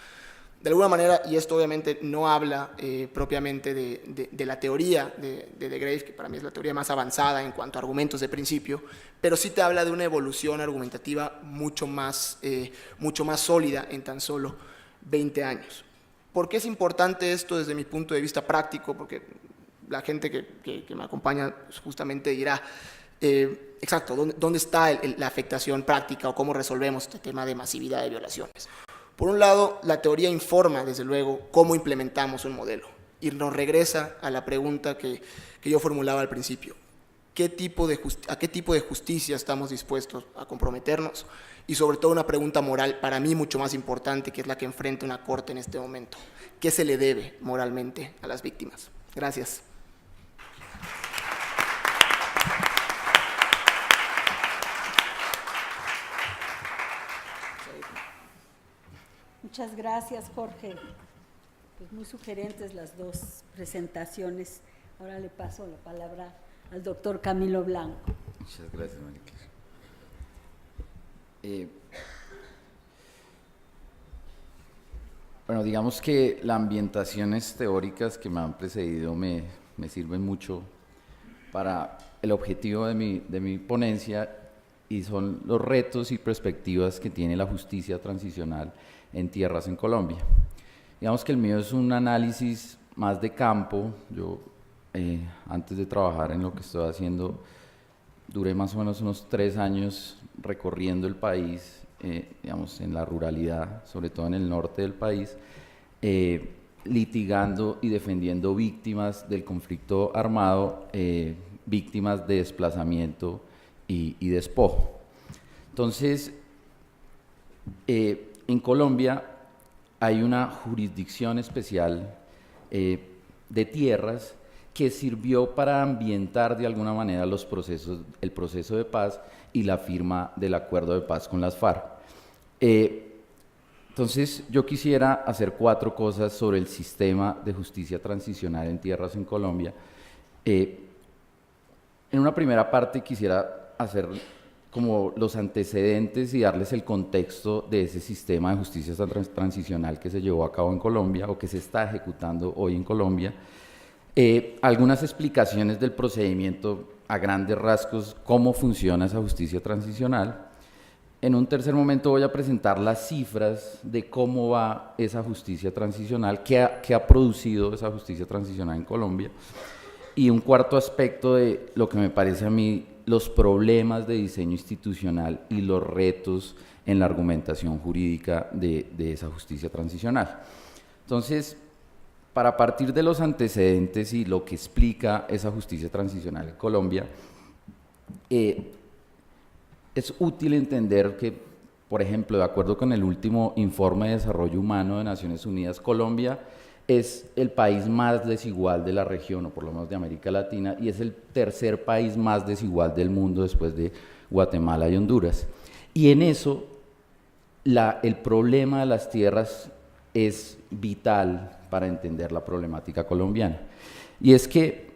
De alguna manera, y esto obviamente no habla propiamente de la teoría de De Graeff, que para mí es la teoría más avanzada en cuanto a argumentos de principio, pero sí te habla de una evolución argumentativa mucho más sólida en tan solo 20 años. ¿Por qué es importante esto desde mi punto de vista práctico? Porque la gente que me acompaña justamente dirá, exacto, ¿dónde está la afectación práctica o cómo resolvemos este tema de masividad de violaciones? Por un lado, la teoría informa, desde luego, cómo implementamos un modelo y nos regresa a la pregunta que yo formulaba al principio. ¿A qué tipo de justicia estamos dispuestos a comprometernos? Y sobre todo una pregunta moral, para mí mucho más importante, que es la que enfrenta una Corte en este momento. ¿Qué se le debe moralmente a las víctimas? Gracias. Muchas gracias, Jorge. Pues muy sugerentes las 2 presentaciones. Ahora le paso la palabra al doctor Camilo Blanco. Muchas gracias, María Clara. Bueno, digamos que las ambientaciones teóricas que me han precedido me sirven mucho para el objetivo de mi ponencia, y son los retos y perspectivas que tiene la justicia transicional en tierras en Colombia. Digamos que el mío es un análisis más de campo. Yo, antes de trabajar en lo que estoy haciendo, duré más o menos unos 3 años recorriendo el país, digamos, en la ruralidad, sobre todo en el norte del país, litigando y defendiendo víctimas del conflicto armado, víctimas de desplazamiento y despojo. Entonces, en Colombia hay una jurisdicción especial de tierras que sirvió para ambientar de alguna manera el proceso de paz y la firma del acuerdo de paz con las FARC. Entonces, yo quisiera hacer 4 cosas sobre el sistema de justicia transicional en tierras en Colombia. En una primera parte quisiera hacer como los antecedentes y darles el contexto de ese sistema de justicia transicional que se llevó a cabo en Colombia o que se está ejecutando hoy en Colombia. Algunas explicaciones del procedimiento a grandes rasgos, cómo funciona esa justicia transicional. En un tercer momento voy a presentar las cifras de cómo va esa justicia transicional, qué ha producido esa justicia transicional en Colombia. Y un cuarto aspecto de lo que me parece a mí los problemas de diseño institucional y los retos en la argumentación jurídica de esa justicia transicional. Entonces, para partir de los antecedentes y lo que explica esa justicia transicional en Colombia, es útil entender que, por ejemplo, de acuerdo con el último informe de desarrollo humano de Naciones Unidas, Colombia es el país más desigual de la región, o por lo menos de América Latina, y es el tercer país más desigual del mundo después de Guatemala y Honduras. Y en eso, el problema de las tierras es vital para entender la problemática colombiana. Y es que,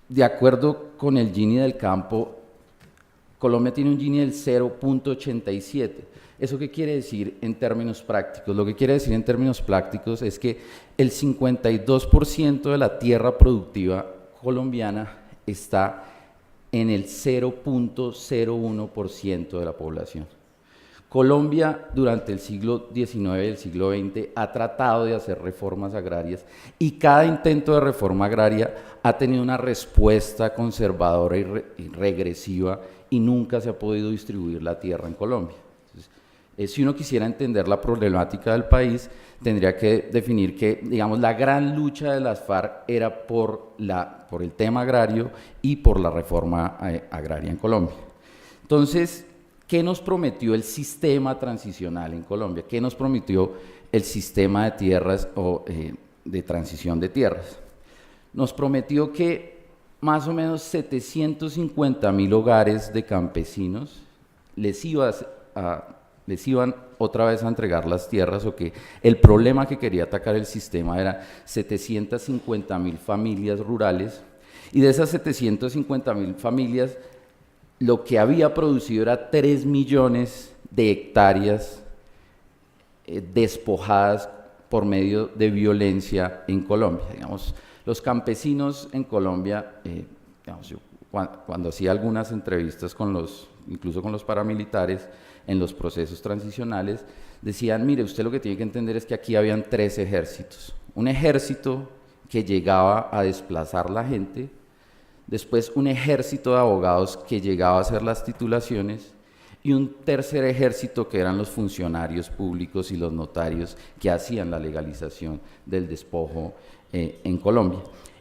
de acuerdo con el Gini del campo, Colombia tiene un Gini del 0.87. ¿Eso qué quiere decir en términos prácticos? Lo que quiere decir en términos prácticos es que el 52% de la tierra productiva colombiana está en el 0.01% de la población. Colombia durante el siglo XIX y el siglo XX ha tratado de hacer reformas agrarias y cada intento de reforma agraria ha tenido una respuesta conservadora y regresiva y nunca se ha podido distribuir la tierra en Colombia. Entonces, si uno quisiera entender la problemática del país, tendría que definir que, digamos, la gran lucha de las FARC era por el tema agrario y por la reforma agraria en Colombia. Entonces, ¿qué nos prometió el sistema transicional en Colombia? ¿Qué nos prometió el sistema de tierras o de transición de tierras? Nos prometió que más o menos 750.000 hogares de campesinos les iban otra vez a entregar las tierras, o que el problema que quería atacar el sistema era 750.000 familias rurales, y de esas 750.000 familias, lo que había producido era 3 millones de hectáreas despojadas por medio de violencia en Colombia. Digamos, los campesinos en Colombia, digamos, yo cuando hacía algunas entrevistas incluso con los paramilitares en los procesos transicionales, decían, mire, usted lo que tiene que entender es que aquí habían 3 ejércitos. Un ejército que llegaba a desplazar la gente, después un ejército de abogados que llegaba a hacer las titulaciones, y un tercer ejército que eran los funcionarios públicos y los notarios que hacían la legalización del despojo en Colombia.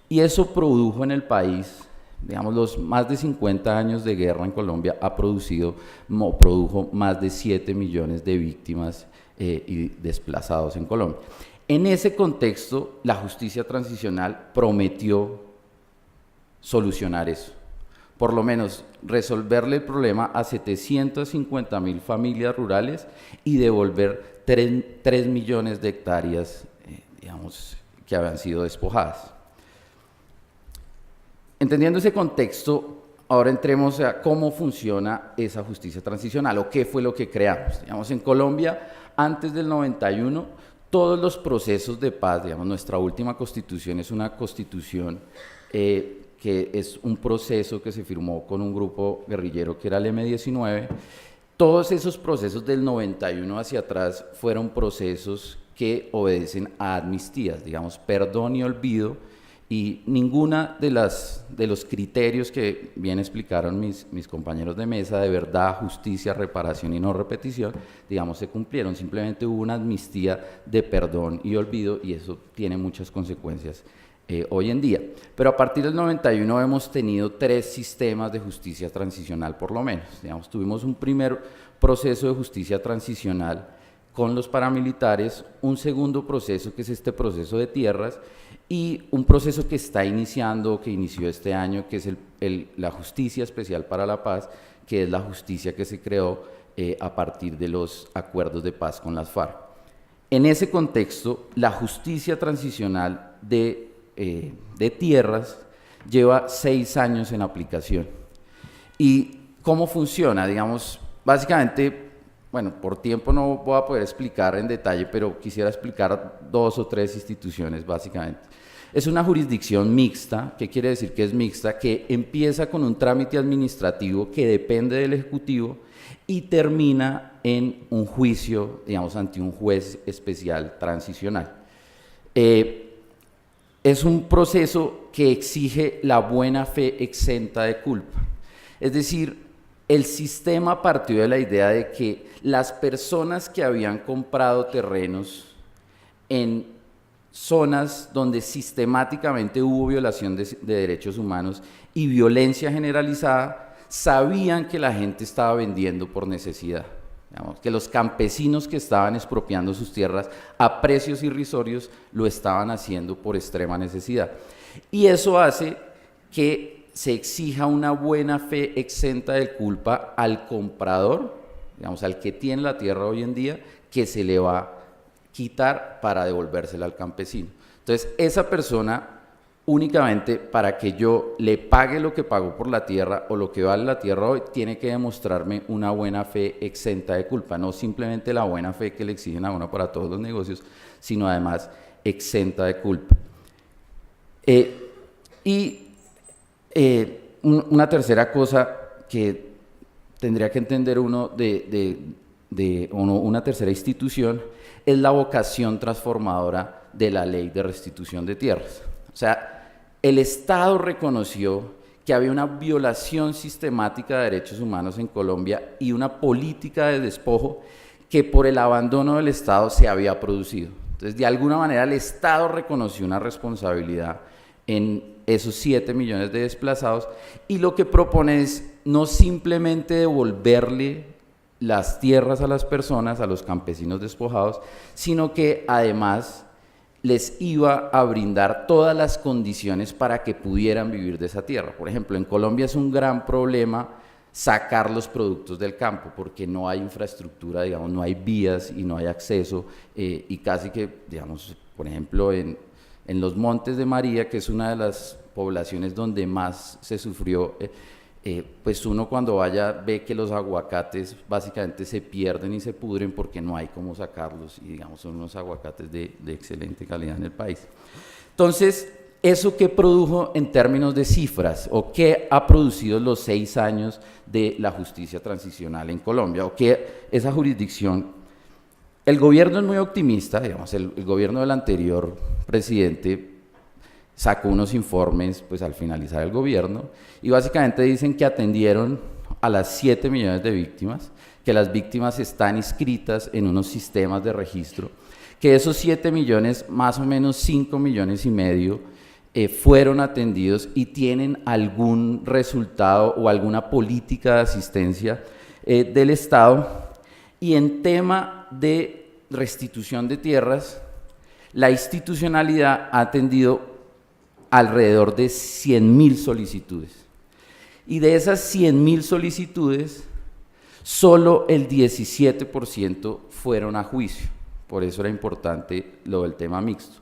Y eso produjo en el país, digamos, los más de 50 años de guerra en Colombia produjo más de 7 millones de víctimas y desplazados en Colombia. En ese contexto, la justicia transicional prometió solucionar eso, por lo menos resolverle el problema a 750.000 familias rurales y devolver 3 millones de hectáreas, digamos, que habían sido despojadas. Entendiendo ese contexto, ahora entremos a cómo funciona esa justicia transicional o qué fue lo que creamos. Digamos, en Colombia, antes del 91, todos los procesos de paz, digamos, nuestra última constitución es una constitución que es un proceso que se firmó con un grupo guerrillero que era el M-19. Todos esos procesos del 91 hacia atrás fueron procesos que obedecen a amnistías, digamos, perdón y olvido, y ninguna de los criterios que bien explicaron mis compañeros de mesa, de verdad, justicia, reparación y no repetición, digamos, se cumplieron. Simplemente hubo una amnistía de perdón y olvido, y eso tiene muchas consecuencias hoy en día. Pero a partir del 91 hemos tenido 3 sistemas de justicia transicional, por lo menos. Digamos, tuvimos un primer proceso de justicia transicional con los paramilitares, un segundo proceso que es este proceso de tierras, y un proceso que está iniciando, que inició este año, que es la Justicia Especial para la Paz, que es la justicia que se creó a partir de los acuerdos de paz con las FARC. En ese contexto, la justicia transicional de tierras lleva 6 años en aplicación. ¿Y cómo funciona? Digamos, básicamente, bueno, por tiempo no voy a poder explicar en detalle, pero quisiera explicar 2 o 3 instituciones básicamente. Es una jurisdicción mixta. ¿Qué quiere decir que es mixta? Que empieza con un trámite administrativo que depende del Ejecutivo y termina en un juicio, digamos, ante un juez especial transicional. Es un proceso que exige la buena fe exenta de culpa. Es decir, el sistema partió de la idea de que las personas que habían comprado terrenos en zonas donde sistemáticamente hubo violación de derechos humanos y violencia generalizada, sabían que la gente estaba vendiendo por necesidad. Digamos, que los campesinos que estaban expropiando sus tierras a precios irrisorios lo estaban haciendo por extrema necesidad. Y eso hace que se exija una buena fe exenta de culpa al comprador, digamos, al que tiene la tierra hoy en día, que se le va a quitar para devolvérsela al campesino. Entonces, esa persona, únicamente para que yo le pague lo que pagó por la tierra o lo que vale la tierra hoy, tiene que demostrarme una buena fe exenta de culpa, no simplemente la buena fe que le exigen a uno para todos los negocios, sino además exenta de culpa. Una tercera cosa que tendría que entender uno una tercera institución es la vocación transformadora de la ley de restitución de tierras. O sea, el Estado reconoció que había una violación sistemática de derechos humanos en Colombia y una política de despojo que por el abandono del Estado se había producido. Entonces, de alguna manera, el Estado reconoció una responsabilidad en esos 7 millones de desplazados y lo que propone es no simplemente devolverle las tierras a las personas, a los campesinos despojados, sino que además les iba a brindar todas las condiciones para que pudieran vivir de esa tierra. Por ejemplo, en Colombia es un gran problema sacar los productos del campo porque no hay infraestructura, digamos, no hay vías y no hay acceso y casi que, digamos, por ejemplo, en los Montes de María, que es una de las poblaciones donde más se sufrió, pues uno cuando vaya ve que los aguacates básicamente se pierden y se pudren porque no hay cómo sacarlos y digamos son unos aguacates de excelente calidad en el país. Entonces, ¿eso qué produjo en términos de cifras o qué ha producido los 6 años de la justicia transicional en Colombia o qué esa jurisdicción? El gobierno es muy optimista, digamos, el gobierno del anterior presidente sacó unos informes pues al finalizar el gobierno y básicamente dicen que atendieron a las 7 millones de víctimas, que las víctimas están inscritas en unos sistemas de registro, que esos 7 millones, más o menos 5 millones y medio, fueron atendidos y tienen algún resultado o alguna política de asistencia del Estado. Y en tema de restitución de tierras, la institucionalidad ha atendido alrededor de 100.000 solicitudes. Y de esas 100.000 solicitudes, solo el 17% fueron a juicio. Por eso era importante lo del tema mixto.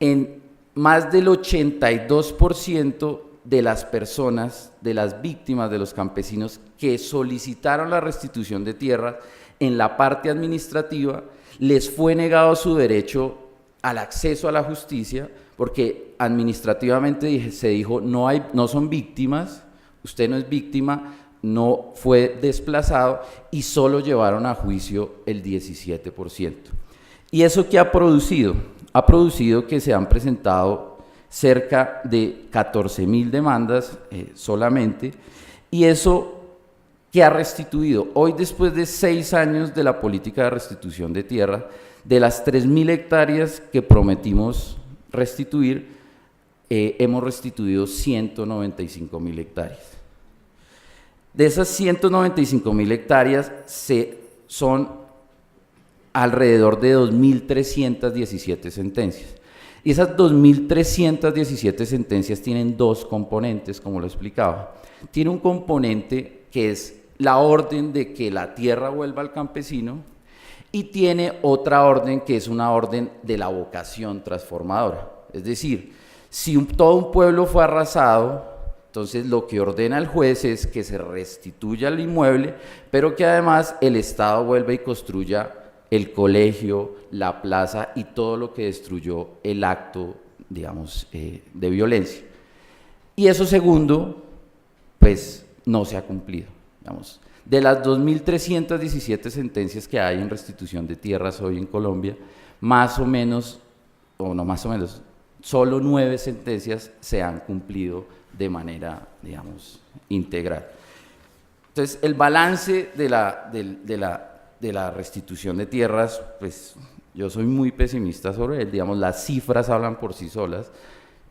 En más del 82% de las personas, de las víctimas de los campesinos que solicitaron la restitución de tierra, en la parte administrativa, les fue negado su derecho al acceso a la justicia, porque administrativamente se dijo, no son víctimas, usted no es víctima, no fue desplazado, y solo llevaron a juicio el 17%. ¿Y eso qué ha producido? Ha producido que se han presentado cerca de 14.000 demandas solamente, y eso que ha restituido. Hoy, después de 6 años de la política de restitución de tierra, de las 3.000 hectáreas que prometimos restituir, hemos restituido 195.000 hectáreas. De esas 195.000 hectáreas son alrededor de 2.317 sentencias. Y esas 2.317 sentencias tienen 2 componentes, como lo explicaba. Tiene un componente que es la orden de que la tierra vuelva al campesino y tiene otra orden que es una orden de la vocación transformadora. Es decir, Si todo un pueblo fue arrasado, entonces lo que ordena el juez es que se restituya el inmueble, pero que además el Estado vuelva y construya el colegio, la plaza y todo lo que destruyó el acto, digamos, de violencia. Y eso segundo, pues no se ha cumplido. Digamos, de las 2.317 sentencias que hay en restitución de tierras hoy en Colombia, más o menos, o no más o menos, solo 9 sentencias se han cumplido de manera, digamos, integral. Entonces, el balance de la restitución de tierras, pues yo soy muy pesimista sobre él. Digamos, las cifras hablan por sí solas.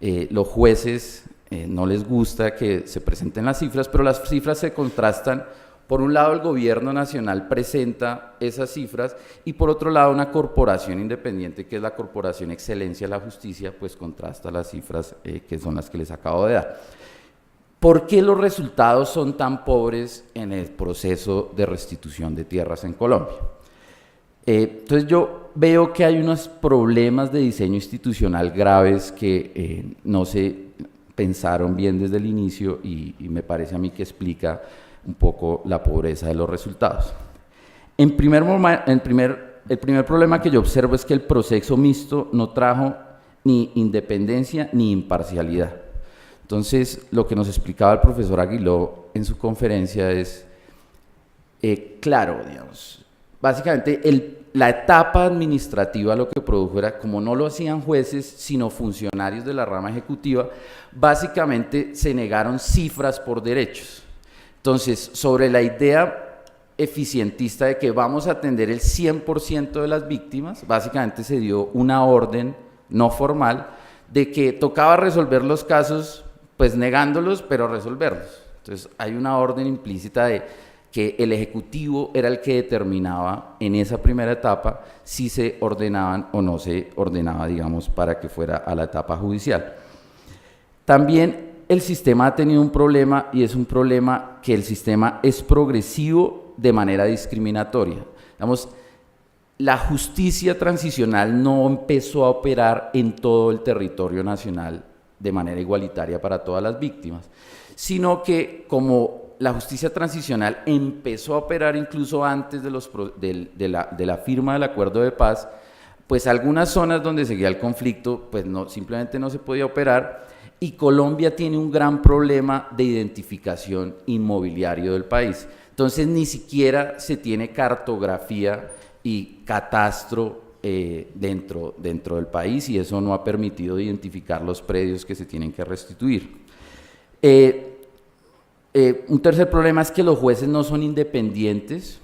Los jueces no les gusta que se presenten las cifras, pero las cifras se contrastan. Por un lado, el gobierno nacional presenta esas cifras y por otro lado, una corporación independiente, que es la Corporación Excelencia de la Justicia, pues contrasta las cifras que son las que les acabo de dar. ¿Por qué los resultados son tan pobres en el proceso de restitución de tierras en Colombia? Entonces yo veo que hay unos problemas de diseño institucional graves que no se pensaron bien desde el inicio y me parece a mí que explica un poco la pobreza de los resultados. El primer problema que yo observo es que el proceso mixto no trajo ni independencia ni imparcialidad. Entonces, lo que nos explicaba el profesor Aguiló en su conferencia es, claro, digamos, básicamente la etapa administrativa lo que produjo era, como no lo hacían jueces, sino funcionarios de la rama ejecutiva, básicamente se negaron cifras por derechos. Entonces, sobre la idea eficientista de que vamos a atender el 100% de las víctimas, básicamente se dio una orden no formal de que tocaba resolver los casos, pues negándolos, pero resolverlos. Entonces, hay una orden implícita de que el Ejecutivo era el que determinaba en esa primera etapa si se ordenaban o no se ordenaba, digamos, para que fuera a la etapa judicial. También el sistema ha tenido un problema, y es un problema que el sistema es progresivo de manera discriminatoria. Digamos, la justicia transicional no empezó a operar en todo el territorio nacional de manera igualitaria para todas las víctimas, sino que como la justicia transicional empezó a operar incluso antes de la firma del acuerdo de paz, pues algunas zonas donde seguía el conflicto, pues simplemente no se podía operar, y Colombia tiene un gran problema de identificación inmobiliario del país. Entonces ni siquiera se tiene cartografía y catastro dentro del país, y eso no ha permitido identificar los predios que se tienen que restituir. Un tercer problema es que los jueces no son independientes,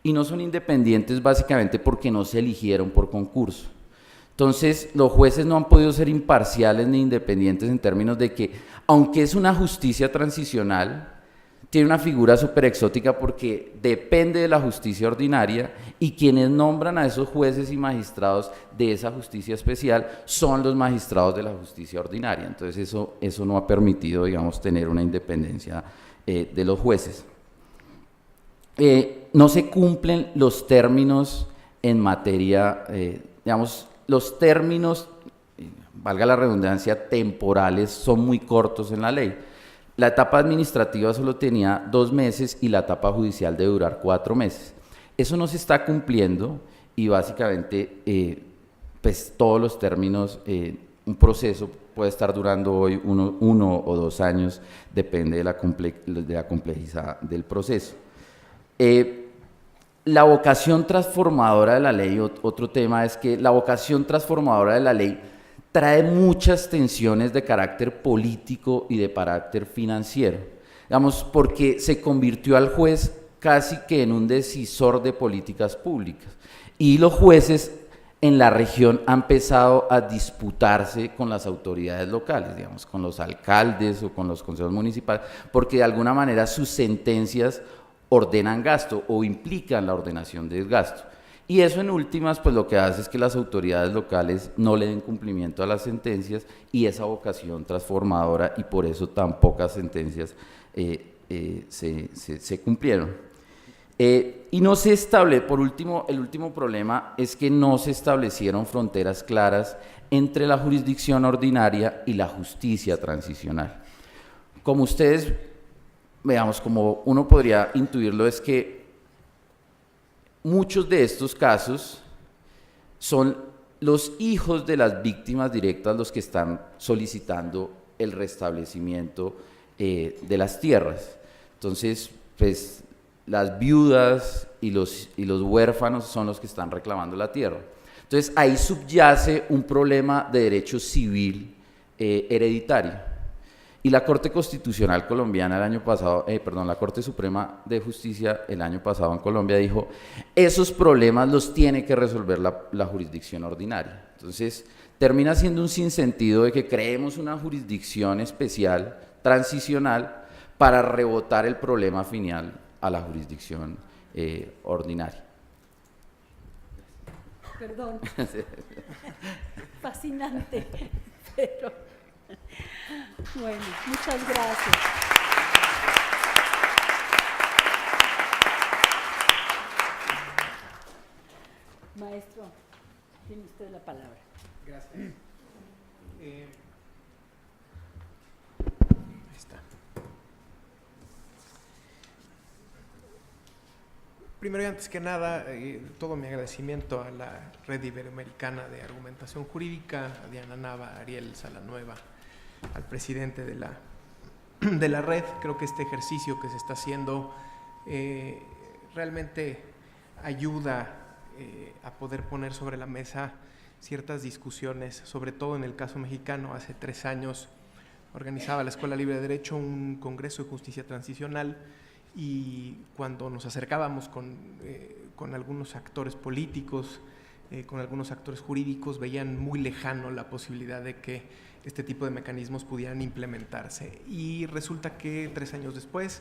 y no son independientes básicamente porque no se eligieron por concurso. Entonces, los jueces no han podido ser imparciales ni independientes en términos de que, aunque es una justicia transicional, tiene una figura súper exótica porque depende de la justicia ordinaria, y quienes nombran a esos jueces y magistrados de esa justicia especial son los magistrados de la justicia ordinaria. Entonces eso no ha permitido, digamos, tener una independencia de los jueces. No se cumplen los términos en materia, digamos, los términos, valga la redundancia, temporales son muy cortos en la ley. La etapa administrativa solo tenía 2 meses y la etapa judicial debe durar 4 meses. Eso no se está cumpliendo, y básicamente pues todos los términos, un proceso puede estar durando hoy 1 o 2 años, depende de la complejidad del proceso. La vocación transformadora de la ley, otro tema es que la vocación transformadora de la ley trae muchas tensiones de carácter político y de carácter financiero, digamos, porque se convirtió al juez casi que en un decisor de políticas públicas, y los jueces en la región han empezado a disputarse con las autoridades locales, digamos, con los alcaldes o con los consejos municipales, porque de alguna manera sus sentencias ordenan gasto o implican la ordenación del gasto. Y eso en últimas pues lo que hace es que las autoridades locales no le den cumplimiento a las sentencias, y esa vocación transformadora, y por eso tan pocas sentencias se cumplieron. Y no se establece, por último, el último problema es que no se establecieron fronteras claras entre la jurisdicción ordinaria y la justicia transicional. Como ustedes, veamos, como uno podría intuirlo, es que muchos de estos casos son los hijos de las víctimas directas los que están solicitando el restablecimiento de las tierras. Entonces, pues, las viudas y los huérfanos son los que están reclamando la tierra. Entonces, ahí subyace un problema de derecho civil hereditario. Y la Corte Constitucional colombiana el año pasado, la Corte Suprema de Justicia el año pasado en Colombia dijo, esos problemas los tiene que resolver la jurisdicción ordinaria. Entonces, termina siendo un sinsentido de que creemos una jurisdicción especial, transicional, para rebotar el problema final a la jurisdicción ordinaria. Perdón. Fascinante, pero bueno, muchas gracias. Maestro, tiene usted la palabra. Gracias. Ahí está. Primero y antes que nada, todo mi agradecimiento a la Red Iberoamericana de Argumentación Jurídica, a Diana Nava, a Ariel Salanueva, al presidente de la red. Creo que este ejercicio que se está haciendo realmente ayuda a poder poner sobre la mesa ciertas discusiones, sobre todo en el caso mexicano. Hace 3 años organizaba la Escuela Libre de Derecho un congreso de justicia transicional, y cuando nos acercábamos con algunos actores políticos, con algunos actores jurídicos, veían muy lejano la posibilidad de que este tipo de mecanismos pudieran implementarse. Y resulta que 3 años después,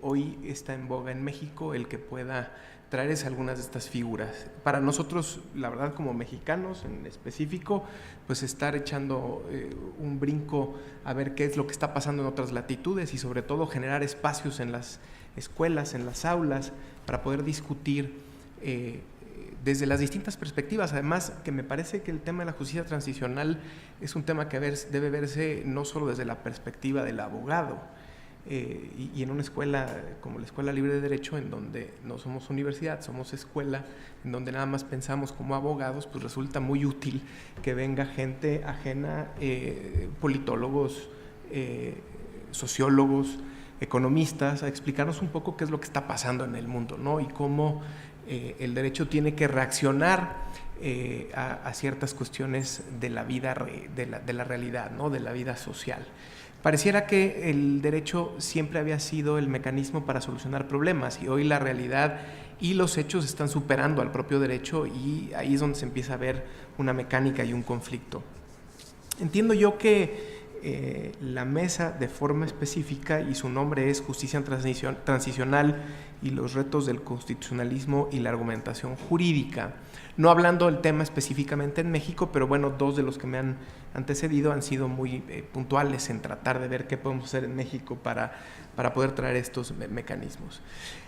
hoy está en boga en México el que pueda traerse algunas de estas figuras. Para nosotros, la verdad, como mexicanos en específico, pues estar echando un brinco a ver qué es lo que está pasando en otras latitudes, y sobre todo generar espacios en las escuelas, en las aulas, para poder discutir desde las distintas perspectivas. Además, que me parece que el tema de la justicia transicional es un tema que debe verse no solo desde la perspectiva del abogado, y en una escuela como la Escuela Libre de Derecho, en donde no somos universidad, somos escuela, en donde nada más pensamos como abogados, pues resulta muy útil que venga gente ajena, politólogos, sociólogos, economistas, a explicarnos un poco qué es lo que está pasando en el mundo, ¿no? Y cómo el derecho tiene que reaccionar a ciertas cuestiones de la vida, de la realidad, ¿no? De la vida social. Pareciera que el derecho siempre había sido el mecanismo para solucionar problemas, y hoy la realidad y los hechos están superando al propio derecho, y ahí es donde se empieza a ver una mecánica y un conflicto. Entiendo yo que la mesa, de forma específica, y su nombre es Justicia Transicional y los retos del constitucionalismo y la argumentación jurídica, no hablando del tema específicamente en México, pero bueno, 2 de los que me han antecedido han sido muy puntuales en tratar de ver qué podemos hacer en México para poder traer estos mecanismos.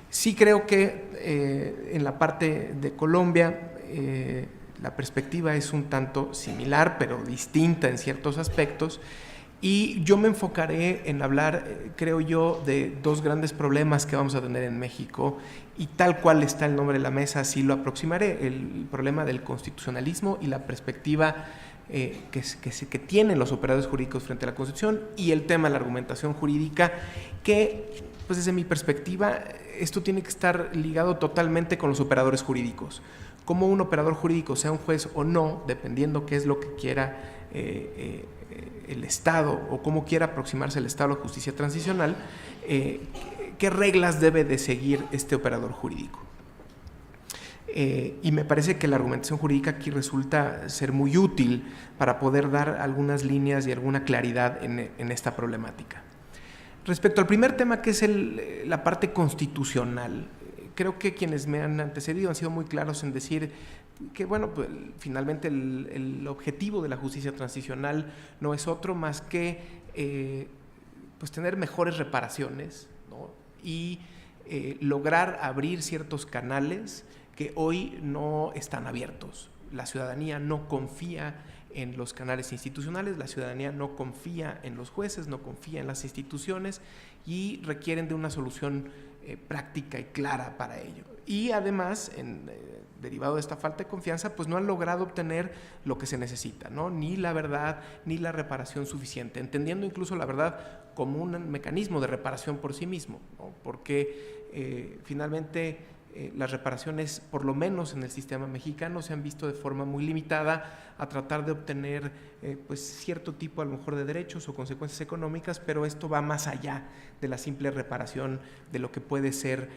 Sí creo que en la parte de Colombia la perspectiva es un tanto similar, pero distinta en ciertos aspectos, y yo me enfocaré en hablar, creo yo, de 2 grandes problemas que vamos a tener en México, y tal cual está el nombre de la mesa, así lo aproximaré: el problema del constitucionalismo y la perspectiva que tienen los operadores jurídicos frente a la Constitución, y el tema de la argumentación jurídica, que, pues desde mi perspectiva, esto tiene que estar ligado totalmente con los operadores jurídicos. Como un operador jurídico, sea un juez o no, dependiendo qué es lo que quiera el Estado, o cómo quiera aproximarse el Estado a la justicia transicional, qué reglas debe de seguir este operador jurídico. Y me parece que la argumentación jurídica aquí resulta ser muy útil para poder dar algunas líneas y alguna claridad en esta problemática. Respecto al primer tema, que es la parte constitucional, creo que quienes me han antecedido han sido muy claros en decir que, bueno, pues, finalmente el objetivo de la justicia transicional no es otro más que pues tener mejores reparaciones, ¿no? Y lograr abrir ciertos canales que hoy no están abiertos. La ciudadanía no confía en los canales institucionales. La ciudadanía no confía en los jueces, no confía en las instituciones y requieren de una solución práctica y clara para ello. Y además, derivado de esta falta de confianza, pues no han logrado obtener lo que se necesita, ¿no? Ni la verdad, ni la reparación suficiente, entendiendo incluso la verdad como un mecanismo de reparación por sí mismo, ¿no? Porque finalmente las reparaciones, por lo menos en el sistema mexicano, se han visto de forma muy limitada a tratar de obtener pues cierto tipo a lo mejor de derechos o consecuencias económicas, pero esto va más allá de la simple reparación de lo que puede ser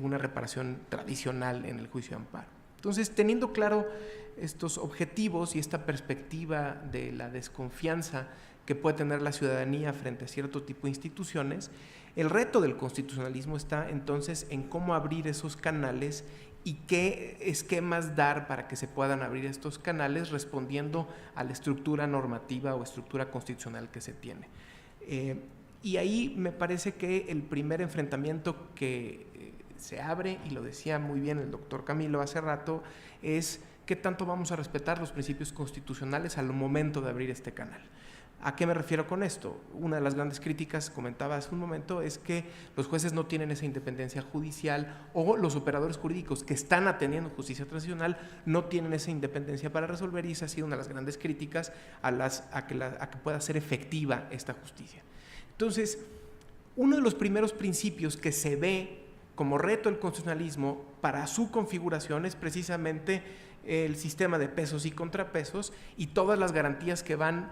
una reparación tradicional en el juicio de amparo. Entonces, teniendo claro estos objetivos y esta perspectiva de la desconfianza que puede tener la ciudadanía frente a cierto tipo de instituciones, el reto del constitucionalismo está entonces en cómo abrir esos canales y qué esquemas dar para que se puedan abrir estos canales respondiendo a la estructura normativa o estructura constitucional que se tiene. Y ahí me parece que el primer enfrentamiento que se abre, y lo decía muy bien el doctor Camilo hace rato, es qué tanto vamos a respetar los principios constitucionales al momento de abrir este canal. ¿A qué me refiero con esto? Una de las grandes críticas, comentaba hace un momento, es que los jueces no tienen esa independencia judicial, o los operadores jurídicos que están atendiendo justicia transicional no tienen esa independencia para resolver, y esa ha sido una de las grandes críticas a que pueda ser efectiva esta justicia. Entonces, uno de los primeros principios que se ve como reto del constitucionalismo para su configuración es precisamente el sistema de pesos y contrapesos y todas las garantías que van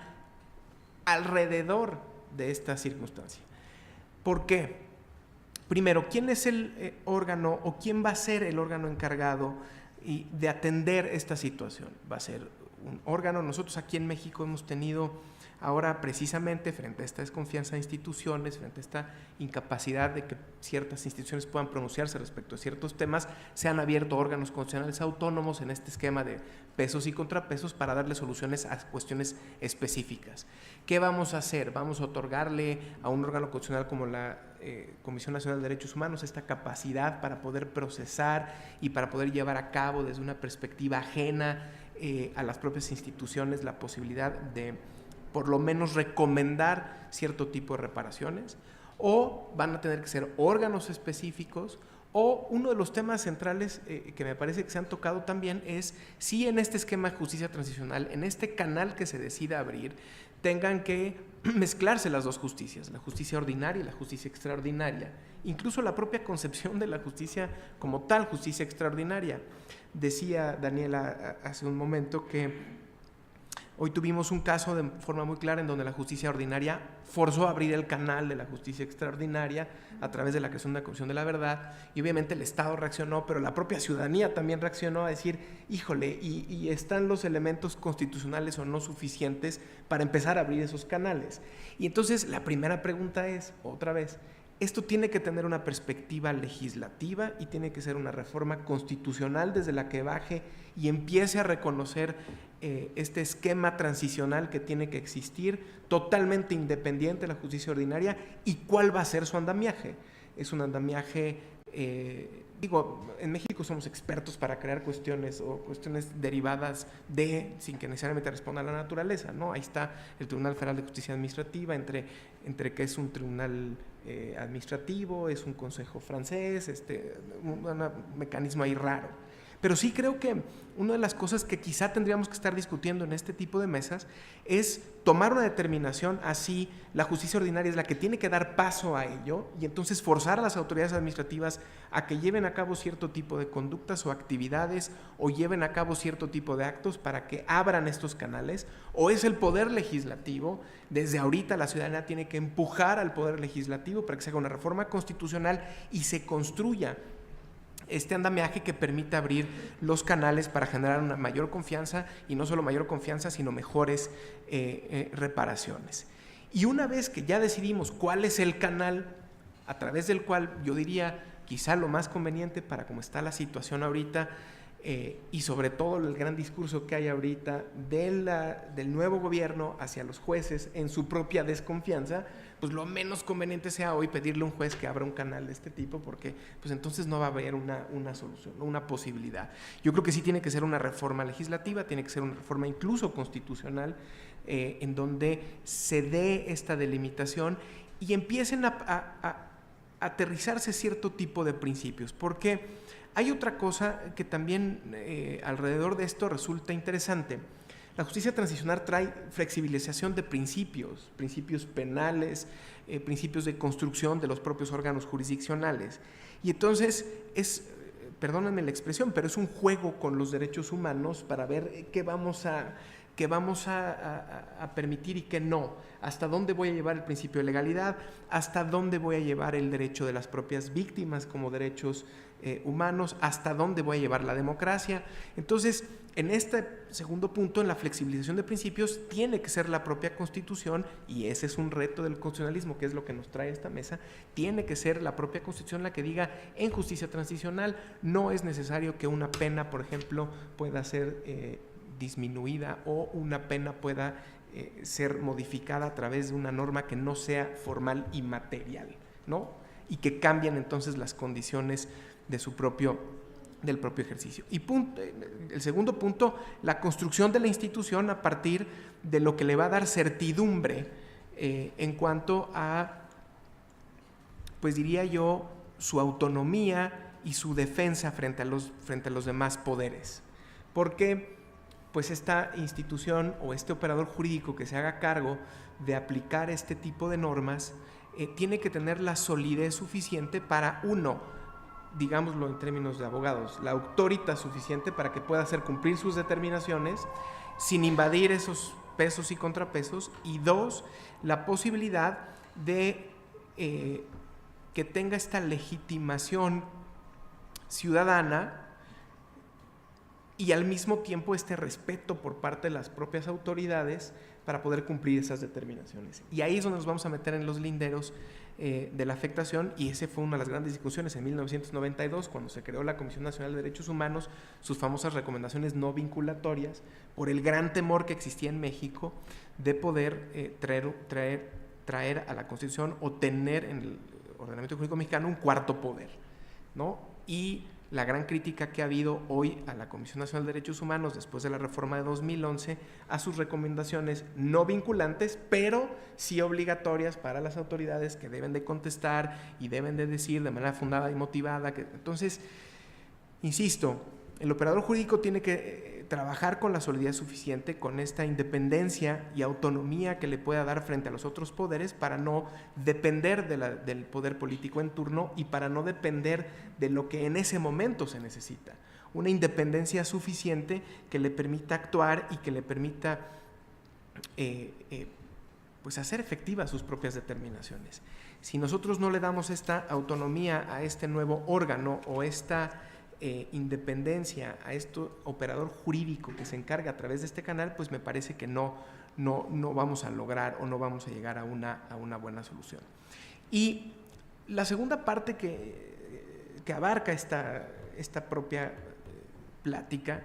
alrededor de esta circunstancia. ¿Por qué? Primero, ¿quién es el órgano o quién va a ser el órgano encargado de atender esta situación? Va a ser un órgano. Nosotros aquí en México hemos tenido ahora, precisamente frente a esta desconfianza de instituciones, frente a esta incapacidad de que ciertas instituciones puedan pronunciarse respecto a ciertos temas, se han abierto órganos constitucionales autónomos en este esquema de pesos y contrapesos para darle soluciones a cuestiones específicas. ¿Qué vamos a hacer? Vamos a otorgarle a un órgano constitucional como la Comisión Nacional de Derechos Humanos esta capacidad para poder procesar y para poder llevar a cabo desde una perspectiva ajena a las propias instituciones la posibilidad de por lo menos recomendar cierto tipo de reparaciones, o van a tener que ser órganos específicos, o uno de los temas centrales que me parece que se han tocado también es si en este esquema de justicia transicional, en este canal que se decida abrir, tengan que mezclarse las dos justicias, la justicia ordinaria y la justicia extraordinaria, incluso la propia concepción de la justicia como tal, justicia extraordinaria. Decía Daniela hace un momento que hoy tuvimos un caso de forma muy clara en donde la justicia ordinaria forzó a abrir el canal de la justicia extraordinaria a través de la creación de una comisión de la verdad, y obviamente el Estado reaccionó, pero la propia ciudadanía también reaccionó a decir, híjole, y están los elementos constitucionales o no suficientes para empezar a abrir esos canales. Y entonces la primera pregunta es, otra vez, esto tiene que tener una perspectiva legislativa y tiene que ser una reforma constitucional desde la que baje y empiece a reconocer este esquema transicional que tiene que existir, totalmente independiente de la justicia ordinaria, y cuál va a ser su andamiaje. Es un andamiaje, en México somos expertos para crear cuestiones o cuestiones derivadas sin que necesariamente responda a la naturaleza, ¿no? Ahí está el Tribunal Federal de Justicia Administrativa, entre que es un tribunal administrativo, es un consejo francés, un mecanismo ahí raro. Pero sí creo que una de las cosas que quizá tendríamos que estar discutiendo en este tipo de mesas es tomar una determinación, así la justicia ordinaria es la que tiene que dar paso a ello, y entonces forzar a las autoridades administrativas a que lleven a cabo cierto tipo de conductas o actividades, o lleven a cabo cierto tipo de actos para que abran estos canales, o es el poder legislativo. Desde ahorita la ciudadanía tiene que empujar al poder legislativo para que se haga una reforma constitucional y se construya este andamiaje que permite abrir los canales para generar una mayor confianza, y no solo mayor confianza, sino mejores reparaciones. Y una vez que ya decidimos cuál es el canal a través del cual, yo diría, quizá lo más conveniente para cómo está la situación ahorita, y sobre todo el gran discurso que hay ahorita del nuevo gobierno hacia los jueces en su propia desconfianza, pues lo menos conveniente sea hoy pedirle a un juez que abra un canal de este tipo, porque pues entonces no va a haber una solución, una posibilidad. Yo creo que sí tiene que ser una reforma legislativa, tiene que ser una reforma incluso constitucional, en donde se dé esta delimitación y empiecen a aterrizarse cierto tipo de principios, porque hay otra cosa que también alrededor de esto resulta interesante. La justicia transicional trae flexibilización de principios penales, principios de construcción de los propios órganos jurisdiccionales. Y entonces perdónenme la expresión, pero es un juego con los derechos humanos para ver qué vamos a permitir y qué no, hasta dónde voy a llevar el principio de legalidad, hasta dónde voy a llevar el derecho de las propias víctimas como derechos humanos, hasta dónde voy a llevar la democracia. Entonces, en este segundo punto, en la flexibilización de principios, tiene que ser la propia Constitución, y ese es un reto del constitucionalismo, que es lo que nos trae a esta mesa, tiene que ser la propia Constitución la que diga, en justicia transicional no es necesario que una pena, por ejemplo, pueda ser disminuida o una pena pueda ser modificada a través de una norma que no sea formal y material, ¿no? Y que cambien entonces las condiciones de del propio ejercicio. Y el segundo punto, la construcción de la institución a partir de lo que le va a dar certidumbre en cuanto a, pues diría yo, su autonomía y su defensa frente a los demás poderes. Porque pues esta institución o este operador jurídico que se haga cargo de aplicar este tipo de normas tiene que tener la solidez suficiente para, uno, digámoslo en términos de abogados, la autoritas suficiente para que pueda hacer cumplir sus determinaciones sin invadir esos pesos y contrapesos, y dos, la posibilidad de que tenga esta legitimación ciudadana y al mismo tiempo este respeto por parte de las propias autoridades para poder cumplir esas determinaciones. Y ahí es donde nos vamos a meter en los linderos de la afectación, y esa fue una de las grandes discusiones en 1992, cuando se creó la Comisión Nacional de Derechos Humanos, sus famosas recomendaciones no vinculatorias, por el gran temor que existía en México de poder traer a la Constitución o tener en el ordenamiento jurídico mexicano un cuarto poder, ¿no? Y la gran crítica que ha habido hoy a la Comisión Nacional de Derechos Humanos después de la reforma de 2011 a sus recomendaciones no vinculantes, pero sí obligatorias para las autoridades, que deben de contestar y deben de decir de manera fundada y motivada. Entonces, insisto, el operador jurídico tiene que trabajar con la solidez suficiente, con esta independencia y autonomía que le pueda dar frente a los otros poderes, para no depender del poder político en turno y para no depender de lo que en ese momento se necesita. Una independencia suficiente que le permita actuar y que le permita pues hacer efectivas sus propias determinaciones. Si nosotros no le damos esta autonomía a este nuevo órgano o esta independencia a este operador jurídico que se encarga a través de este canal, pues me parece que no vamos a lograr o no vamos a llegar a una buena solución. Y la segunda parte que abarca esta propia plática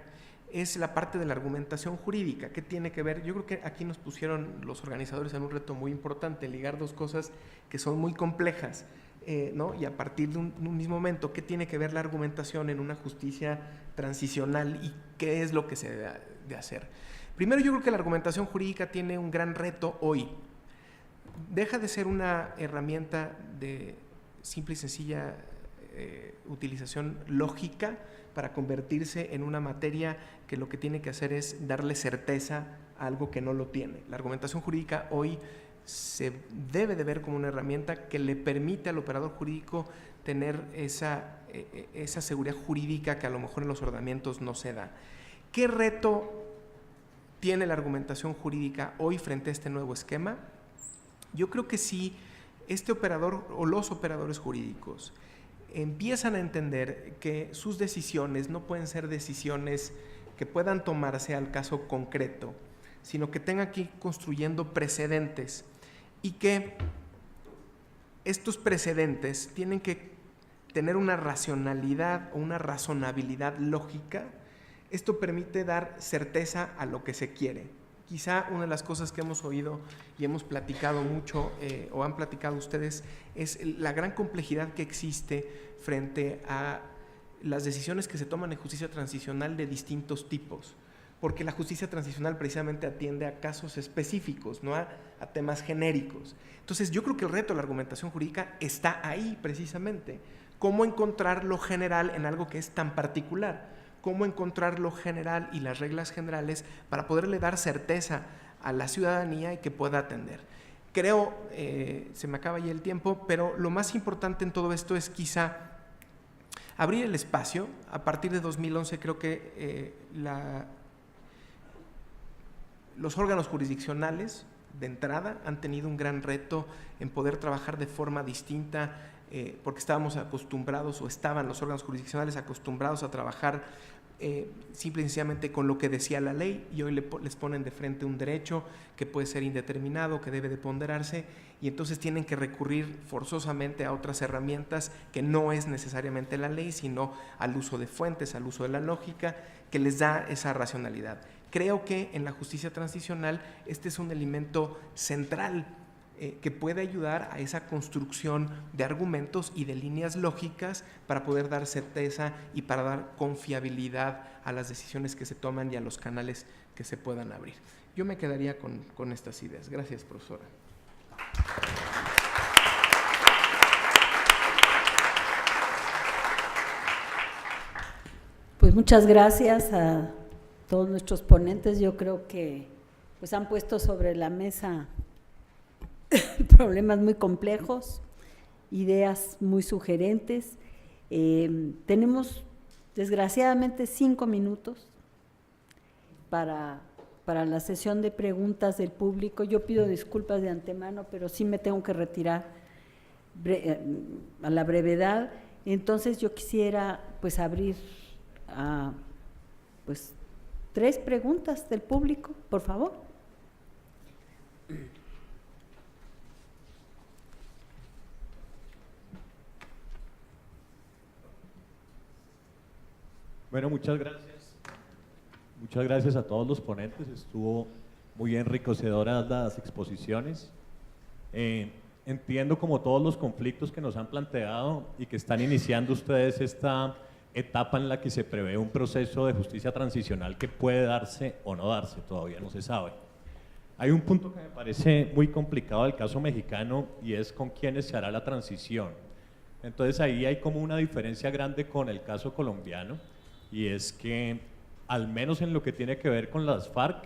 es la parte de la argumentación jurídica. ¿Qué tiene que ver? Yo creo que aquí nos pusieron los organizadores en un reto muy importante, ligar dos cosas que son muy complejas, ¿no? Y a partir de un mismo momento, ¿qué tiene que ver la argumentación en una justicia transicional y qué es lo que se debe de hacer? Primero, yo creo que la argumentación jurídica tiene un gran reto hoy. Deja de ser una herramienta de simple y sencilla utilización lógica para convertirse en una materia que lo que tiene que hacer es darle certeza a algo que no lo tiene. La argumentación jurídica hoy se debe de ver como una herramienta que le permite al operador jurídico tener esa seguridad jurídica que a lo mejor en los ordenamientos no se da. ¿Qué reto tiene la argumentación jurídica hoy frente a este nuevo esquema? Yo creo que si este operador o los operadores jurídicos empiezan a entender que sus decisiones no pueden ser decisiones que puedan tomarse al caso concreto, sino que tengan que ir construyendo precedentes, y que estos precedentes tienen que tener una racionalidad o una razonabilidad lógica. Esto permite dar certeza a lo que se quiere. quizá una de las cosas que hemos oído y hemos platicado mucho, o han platicado ustedes, es la gran complejidad que existe frente a las decisiones que se toman en justicia transicional de distintos tipos, porque la justicia transicional precisamente atiende a casos específicos, no a temas genéricos. Entonces yo creo que el reto de la argumentación jurídica está ahí precisamente, cómo encontrar lo general en algo que es tan particular, cómo encontrar lo general y las reglas generales para poderle dar certeza a la ciudadanía y que pueda atender. Creo, se me acaba ya el tiempo, pero lo más importante en todo esto es quizá abrir el espacio. A partir de 2011 creo que los órganos jurisdiccionales de entrada han tenido un gran reto en poder trabajar de forma distinta, porque estábamos acostumbrados, o estaban los órganos jurisdiccionales acostumbrados a trabajar simple y sencillamente con lo que decía la ley, y hoy les ponen de frente un derecho que puede ser indeterminado, que debe de ponderarse, y entonces tienen que recurrir forzosamente a otras herramientas que no es necesariamente la ley, sino al uso de fuentes, al uso de la lógica, que les da esa racionalidad. Creo que en la justicia transicional este es un elemento central que puede ayudar a esa construcción de argumentos y de líneas lógicas para poder dar certeza y para dar confiabilidad a las decisiones que se toman y a los canales que se puedan abrir. Yo me quedaría con estas ideas. Gracias, profesora. Pues muchas gracias a todos nuestros ponentes. Yo creo que pues han puesto sobre la mesa problemas muy complejos, ideas muy sugerentes. Tenemos desgraciadamente 5 minutos para la sesión de preguntas del público. Yo pido disculpas de antemano, pero sí me tengo que retirar a la brevedad. Entonces yo quisiera pues abrir a 3 preguntas del público, por favor. Bueno, muchas gracias. Muchas gracias a todos los ponentes. Estuvo muy enriquecedoras las exposiciones. Entiendo como todos los conflictos que nos han planteado y que están iniciando ustedes esta etapa en la que se prevé un proceso de justicia transicional que puede darse o no darse, todavía no se sabe. Hay un punto que me parece muy complicado del caso mexicano y es con quiénes se hará la transición. Entonces ahí hay como una diferencia grande con el caso colombiano, y es que al menos en lo que tiene que ver con las FARC,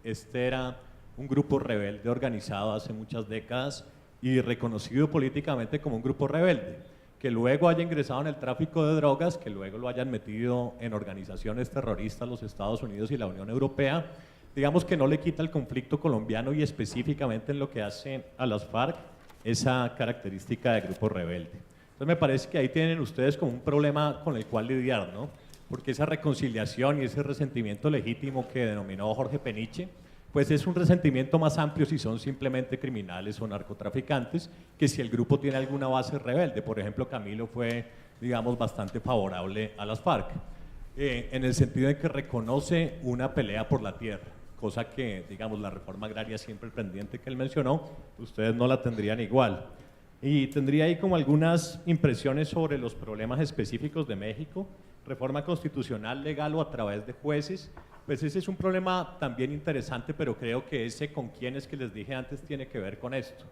este era un grupo rebelde organizado hace muchas décadas y reconocido políticamente como un grupo rebelde, que luego haya ingresado en el tráfico de drogas, que luego lo hayan metido en organizaciones terroristas los Estados Unidos y la Unión Europea, digamos que no le quita el conflicto colombiano y específicamente en lo que hace a las FARC esa característica de grupo rebelde. Entonces me parece que ahí tienen ustedes como un problema con el cual lidiar, ¿no? Porque esa reconciliación y ese resentimiento legítimo que denominó Jorge Peniche, pues es un resentimiento más amplio si son simplemente criminales o narcotraficantes que si el grupo tiene alguna base rebelde. Por ejemplo, Camilo fue, digamos, bastante favorable a las FARC, en el sentido de que reconoce una pelea por la tierra, cosa que, digamos, la reforma agraria siempre pendiente que él mencionó, ustedes no la tendrían igual. Y tendría ahí como algunas impresiones sobre los problemas específicos de México, reforma constitucional legal o a través de jueces. Pues ese es un problema también interesante, pero creo que ese con quienes que les dije antes tiene que ver con esto.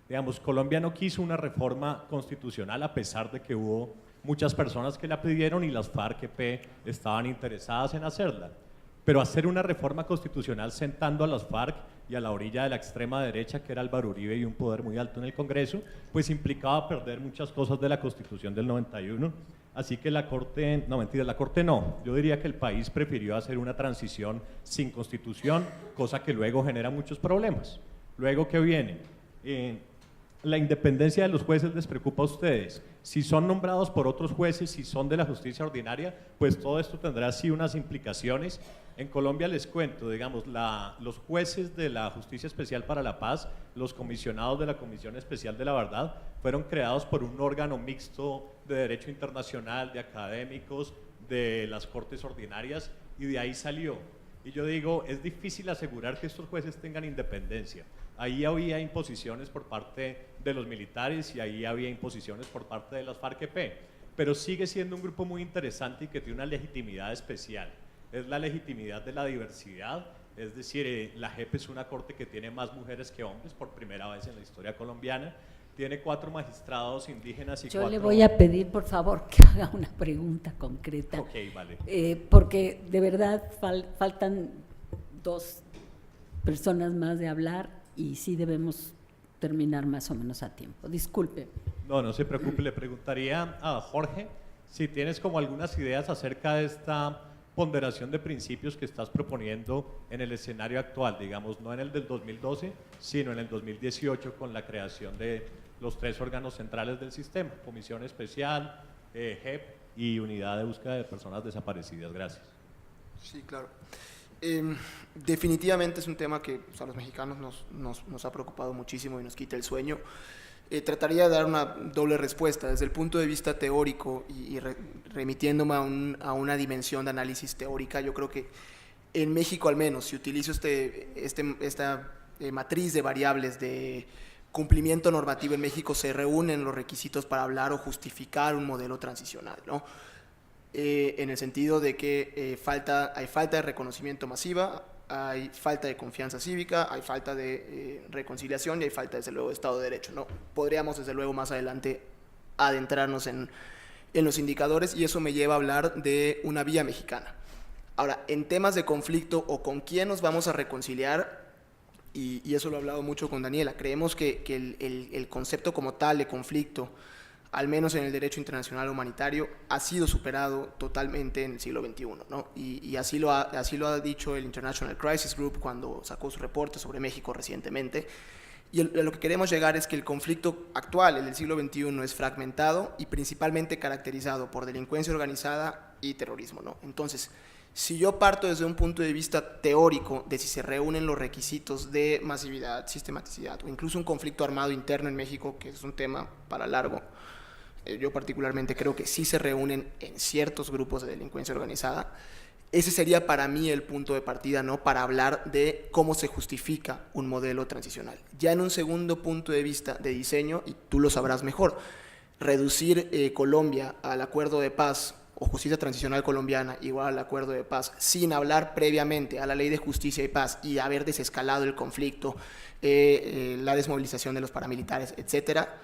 Digamos, Colombia no quiso una reforma constitucional a pesar de que hubo muchas personas que la pidieron y las FARC-EP estaban interesadas en hacerla. Pero hacer una reforma constitucional sentando a las FARC y a la orilla de la extrema derecha, que era Álvaro Uribe y un poder muy alto en el Congreso, pues implicaba perder muchas cosas de la Constitución del 91. Así que la Corte, no mentira, la Corte no, yo diría que el país prefirió hacer una transición sin Constitución, cosa que luego genera muchos problemas. Luego, ¿qué viene? La independencia de los jueces les preocupa a ustedes. Si son nombrados por otros jueces, si son de la justicia ordinaria, pues todo esto tendrá sí unas implicaciones. En Colombia les cuento, digamos, los jueces de la Justicia Especial para la Paz, los comisionados de la Comisión Especial de la Verdad, fueron creados por un órgano mixto de derecho internacional, de académicos, de las cortes ordinarias, y de ahí salió. Y yo digo, es difícil asegurar que estos jueces tengan independencia. Ahí había imposiciones por parte de los militares y ahí había imposiciones por parte de las FARC-EP, pero sigue siendo un grupo muy interesante y que tiene una legitimidad especial. Es la legitimidad de la diversidad, es decir, la JEP es una corte que tiene más mujeres que hombres por primera vez en la historia colombiana, tiene 4 magistrados indígenas y Yo 4... le voy a pedir, por favor, que haga una pregunta concreta. Ok, vale. Porque de verdad faltan 2 personas más de hablar y sí debemos terminar más o menos a tiempo. Disculpe. No se preocupe, le preguntaría a Jorge si tienes como algunas ideas acerca de esta ponderación de principios que estás proponiendo en el escenario actual, digamos, no en el del 2012, sino en el 2018 con la creación de los 3 órganos centrales del sistema, Comisión Especial, JEP y Unidad de Búsqueda de Personas Desaparecidas. Gracias. Sí, claro. Definitivamente es un tema que a los mexicanos nos ha preocupado muchísimo y nos quita el sueño. Trataría de dar una doble respuesta desde el punto de vista teórico y remitiéndome a una dimensión de análisis teórica. Yo creo que en México al menos, si utilizo esta matriz de variables de cumplimiento normativo en México, se reúnen los requisitos para hablar o justificar un modelo transicional, ¿no? En el sentido de que hay falta de reconocimiento masiva, hay falta de confianza cívica, hay falta de reconciliación y hay falta, desde luego, de Estado de Derecho, ¿no? Podríamos, desde luego, más adelante adentrarnos en los indicadores y eso me lleva a hablar de una vía mexicana. Ahora, en temas de conflicto o con quién nos vamos a reconciliar, y eso lo he hablado mucho con Daniela, creemos que el concepto como tal de conflicto, al menos en el derecho internacional humanitario, ha sido superado totalmente en el siglo XXI, ¿no? Y así lo ha dicho el International Crisis Group cuando sacó su reporte sobre México recientemente. Y a lo que queremos llegar es que el conflicto actual, el del siglo XXI, es fragmentado y principalmente caracterizado por delincuencia organizada y terrorismo, ¿no? Entonces, si yo parto desde un punto de vista teórico de si se reúnen los requisitos de masividad, sistematicidad o incluso un conflicto armado interno en México, que es un tema para largo, yo particularmente creo que sí se reúnen en ciertos grupos de delincuencia organizada. Ese sería para mí el punto de partida, ¿no? Para hablar de cómo se justifica un modelo transicional. Ya en un segundo punto de vista de diseño, y tú lo sabrás mejor, reducir Colombia al acuerdo de paz o justicia transicional colombiana igual al acuerdo de paz, sin hablar previamente a la ley de justicia y paz y haber desescalado el conflicto, la desmovilización de los paramilitares, etcétera,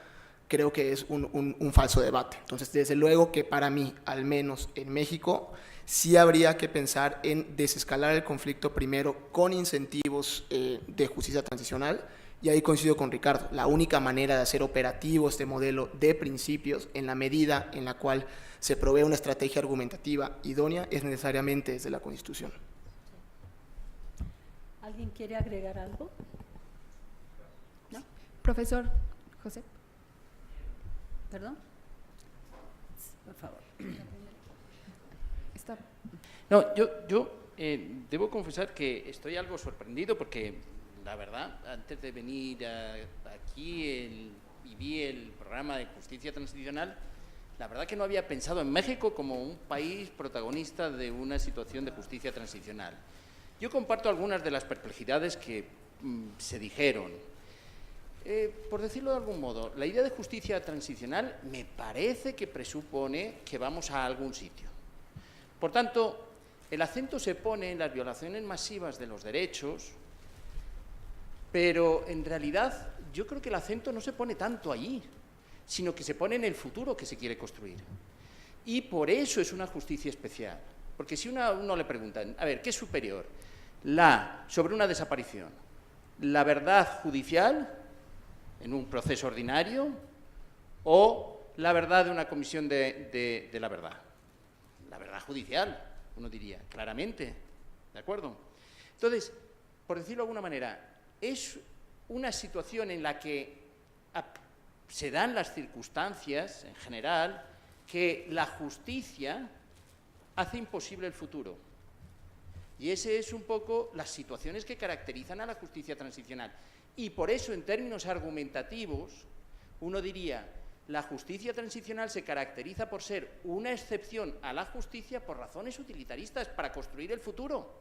creo que es un falso debate. Entonces, desde luego que para mí, al menos en México, sí habría que pensar en desescalar el conflicto primero con incentivos de justicia transicional, y ahí coincido con Ricardo, la única manera de hacer operativo este modelo de principios en la medida en la cual se provee una estrategia argumentativa idónea es necesariamente desde la Constitución. ¿Alguien quiere agregar algo? ¿No? Profesor José. ¿Perdón? Por favor. Está. No, yo debo confesar que estoy algo sorprendido porque, la verdad, antes de venir aquí y vi el programa de justicia transicional, la verdad que no había pensado en México como un país protagonista de una situación de justicia transicional. Yo comparto algunas de las perplejidades que se dijeron. Por decirlo de algún modo, la idea de justicia transicional me parece que presupone que vamos a algún sitio. Por tanto, el acento se pone en las violaciones masivas de los derechos, pero en realidad yo creo que el acento no se pone tanto allí, sino que se pone en el futuro que se quiere construir. Y por eso es una justicia especial. Porque si uno le preguntan, a ver, ¿qué es superior? Sobre una desaparición, la verdad judicial en un proceso ordinario o la verdad de una comisión de la verdad. La verdad judicial, uno diría, claramente, ¿de acuerdo? Entonces, por decirlo de alguna manera, es una situación en la que se dan las circunstancias, en general, que la justicia hace imposible el futuro. Y ese es un poco las situaciones que caracterizan a la justicia transicional. Y por eso, en términos argumentativos, uno diría, la justicia transicional se caracteriza por ser una excepción a la justicia por razones utilitaristas para construir el futuro.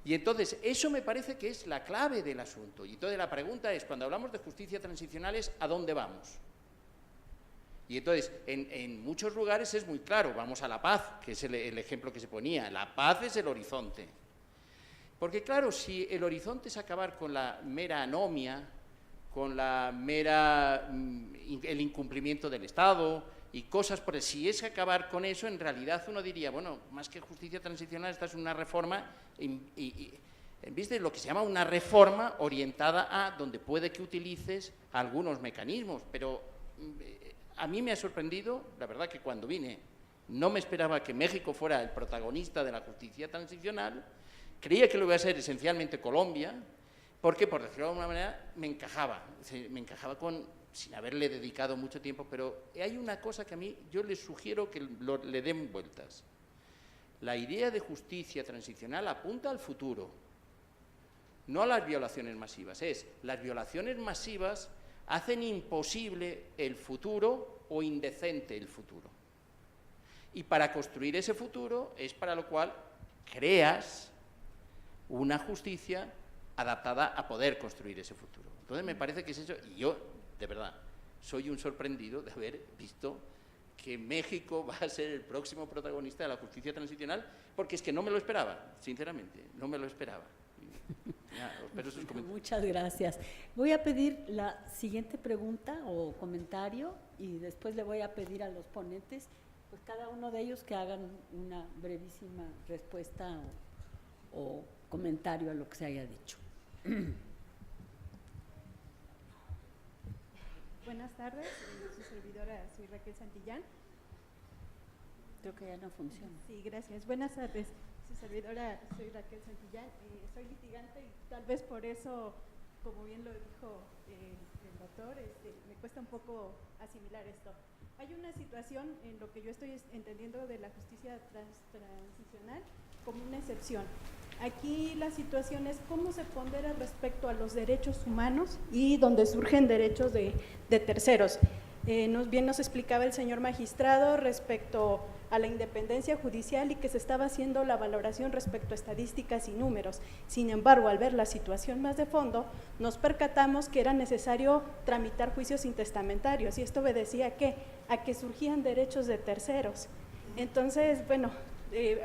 Y entonces, eso me parece que es la clave del asunto. Y entonces la pregunta es, cuando hablamos de justicia transicional, es ¿a dónde vamos? Y entonces, en muchos lugares es muy claro, vamos a la paz, que es el ejemplo que se ponía, la paz es el horizonte. Porque claro, si el horizonte es acabar con la mera anomia, con la mera, el incumplimiento del Estado y cosas por el, si es acabar con eso, en realidad uno diría, bueno, más que justicia transicional, esta es una reforma, en vez de lo que se llama una reforma orientada a donde puede que utilices algunos mecanismos, pero a mí me ha sorprendido, la verdad que cuando vine no me esperaba que México fuera el protagonista de la justicia transicional, creía que lo iba a ser esencialmente Colombia, porque, por decirlo de alguna manera, me encajaba sin haberle dedicado mucho tiempo, pero hay una cosa que a mí, yo les sugiero que le den vueltas. La idea de justicia transicional apunta al futuro, no a las violaciones masivas. Las violaciones masivas hacen imposible el futuro o indecente el futuro. Y para construir ese futuro es para lo cual creas una justicia adaptada a poder construir ese futuro. Entonces me parece que es eso, y yo, de verdad, soy un sorprendido de haber visto que México va a ser el próximo protagonista de la justicia transicional, porque es que no me lo esperaba, sinceramente, no me lo esperaba. Muchas gracias. Voy a pedir la siguiente pregunta o comentario y después le voy a pedir a los ponentes, pues cada uno de ellos que hagan una brevísima respuesta o comentario a lo que se haya dicho. Buenas tardes, su servidora, soy Raquel Santillán. Creo que ya no funciona. Sí, gracias. Buenas tardes, su servidora, soy Raquel Santillán. Soy litigante y tal vez por eso, como bien lo dijo el doctor, me cuesta un poco asimilar esto. Hay una situación en lo que yo estoy entendiendo de la justicia transicional como una excepción. Aquí la situación es cómo se pondera respecto a los derechos humanos y donde surgen derechos de terceros. Bien nos explicaba el señor magistrado respecto a la independencia judicial y que se estaba haciendo la valoración respecto a estadísticas y números. Sin embargo, al ver la situación más de fondo, nos percatamos que era necesario tramitar juicios intestamentarios y esto obedecía a que surgían derechos de terceros. Entonces, bueno,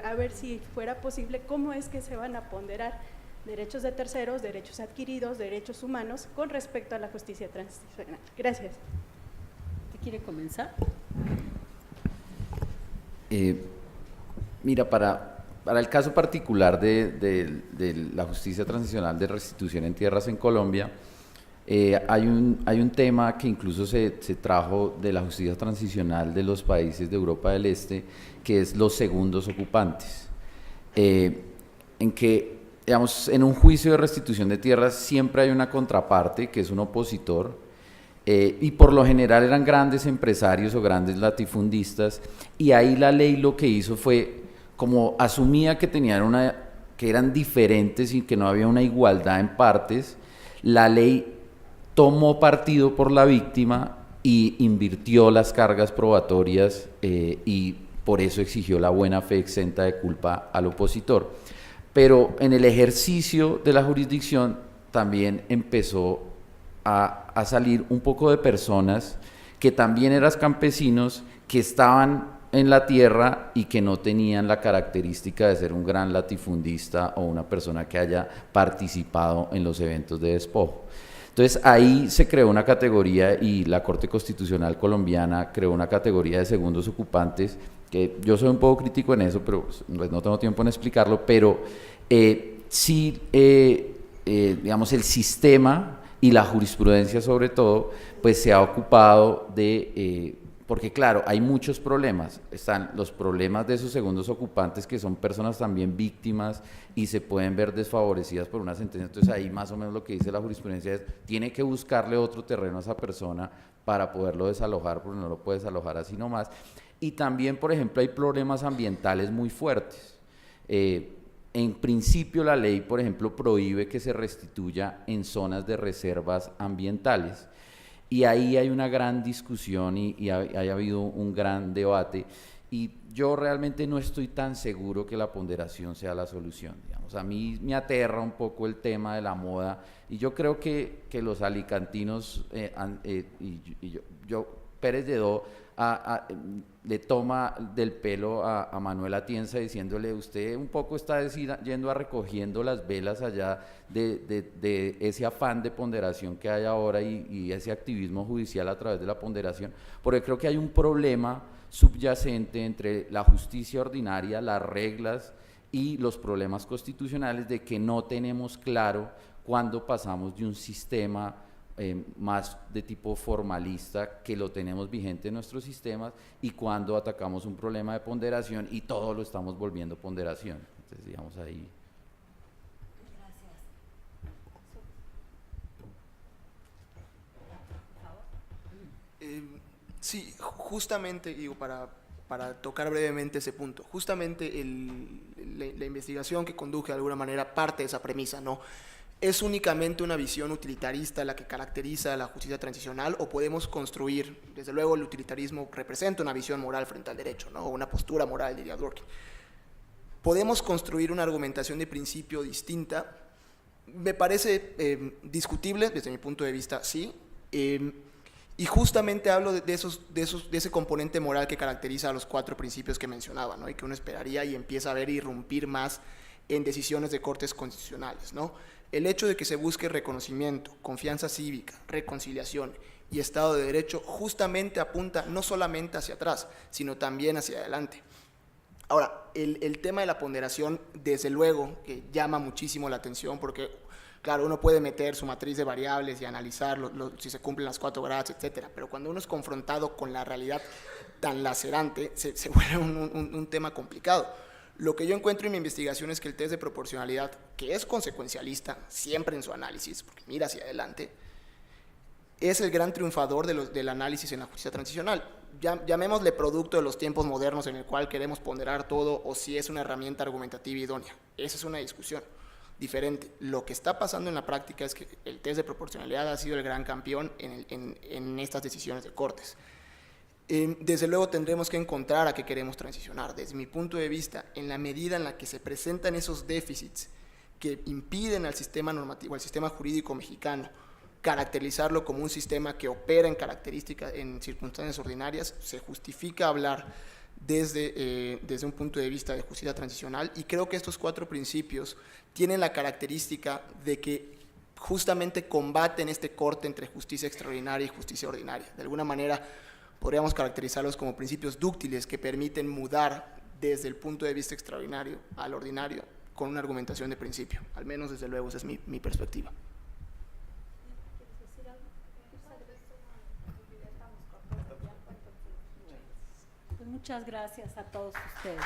a ver si fuera posible, cómo es que se van a ponderar derechos de terceros, derechos adquiridos, derechos humanos con respecto a la justicia transicional. Gracias. ¿Usted quiere comenzar? Mira, para el caso particular de la justicia transicional de restitución en tierras en Colombia, hay un tema que incluso se trajo de la justicia transicional de los países de Europa del Este, que es los segundos ocupantes, en que, digamos, en un juicio de restitución de tierras siempre hay una contraparte, que es un opositor, y por lo general eran grandes empresarios o grandes latifundistas, y ahí la ley lo que hizo fue, como asumía que que eran diferentes y que no había una igualdad en partes, la ley tomó partido por la víctima y invirtió las cargas probatorias y por eso exigió la buena fe exenta de culpa al opositor. Pero en el ejercicio de la jurisdicción también empezó a salir un poco de personas que también eran campesinos, que estaban en la tierra y que no tenían la característica de ser un gran latifundista o una persona que haya participado en los eventos de despojo. Entonces ahí se creó una categoría y la Corte Constitucional colombiana creó una categoría de segundos ocupantes, que yo soy un poco crítico en eso, pero pues no tengo tiempo en explicarlo, pero sí, digamos, el sistema y la jurisprudencia sobre todo, pues se ha ocupado de, porque claro, hay muchos problemas, están los problemas de esos segundos ocupantes que son personas también víctimas y se pueden ver desfavorecidas por una sentencia, entonces ahí más o menos lo que dice la jurisprudencia es, tiene que buscarle otro terreno a esa persona para poderlo desalojar, porque no lo puede desalojar así nomás, y también, por ejemplo, hay problemas ambientales muy fuertes. En principio la ley, por ejemplo, prohíbe que se restituya en zonas de reservas ambientales y ahí hay una gran discusión y ha habido un gran debate y yo realmente no estoy tan seguro que la ponderación sea la solución, digamos. A mí me aterra un poco el tema de la moda, y yo creo que los alicantinos, Pérez Lledó le toma del pelo a Manuel Atienza diciéndole: usted un poco está yendo a recogiendo las velas allá de ese afán de ponderación que hay ahora y ese activismo judicial a través de la ponderación, porque creo que hay un problema subyacente entre la justicia ordinaria, las reglas y los problemas constitucionales, de que no tenemos claro cuándo pasamos de un sistema más de tipo formalista, que lo tenemos vigente en nuestros sistemas, y cuando atacamos un problema de ponderación y todo lo estamos volviendo ponderación. Entonces, digamos, ahí. Sí, justamente, digo, para tocar brevemente ese punto, justamente la investigación que conduje de alguna manera parte de esa premisa, ¿no? ¿Es únicamente una visión utilitarista la que caracteriza la justicia transicional, o podemos construir, desde luego el utilitarismo representa una visión moral frente al derecho, ¿no? O una postura moral, diría Dworkin? ¿Podemos construir una argumentación de principio distinta? Me parece discutible, desde mi punto de vista, sí. Y justamente hablo de ese componente moral que caracteriza a los 4 principios que mencionaba, ¿no? Y que uno esperaría y empieza a ver irrumpir más en decisiones de cortes constitucionales, ¿no? El hecho de que se busque reconocimiento, confianza cívica, reconciliación y Estado de Derecho justamente apunta no solamente hacia atrás, sino también hacia adelante. Ahora, el tema de la ponderación, desde luego, que llama muchísimo la atención, porque, claro, uno puede meter su matriz de variables y analizar si se cumplen las 4 gradas, etcétera, pero cuando uno es confrontado con la realidad tan lacerante, se vuelve un tema complicado. Lo que yo encuentro en mi investigación es que el test de proporcionalidad, que es consecuencialista siempre en su análisis, porque mira hacia adelante, es el gran triunfador del análisis en la justicia transicional. Llamémosle producto de los tiempos modernos en el cual queremos ponderar todo, o si es una herramienta argumentativa idónea. Esa es una discusión diferente. Lo que está pasando en la práctica es que el test de proporcionalidad ha sido el gran campeón en estas decisiones de cortes. Desde luego tendremos que encontrar a qué queremos transicionar. Desde mi punto de vista, en la medida en la que se presentan esos déficits que impiden al sistema normativo, al sistema jurídico mexicano, caracterizarlo como un sistema que opera en circunstancias ordinarias, se justifica hablar desde un punto de vista de justicia transicional, y creo que estos 4 principios tienen la característica de que justamente combaten este corte entre justicia extraordinaria y justicia ordinaria. De alguna manera podríamos caracterizarlos como principios dúctiles que permiten mudar desde el punto de vista extraordinario al ordinario con una argumentación de principio. Al menos, desde luego, esa es mi perspectiva. Pues muchas gracias a todos ustedes.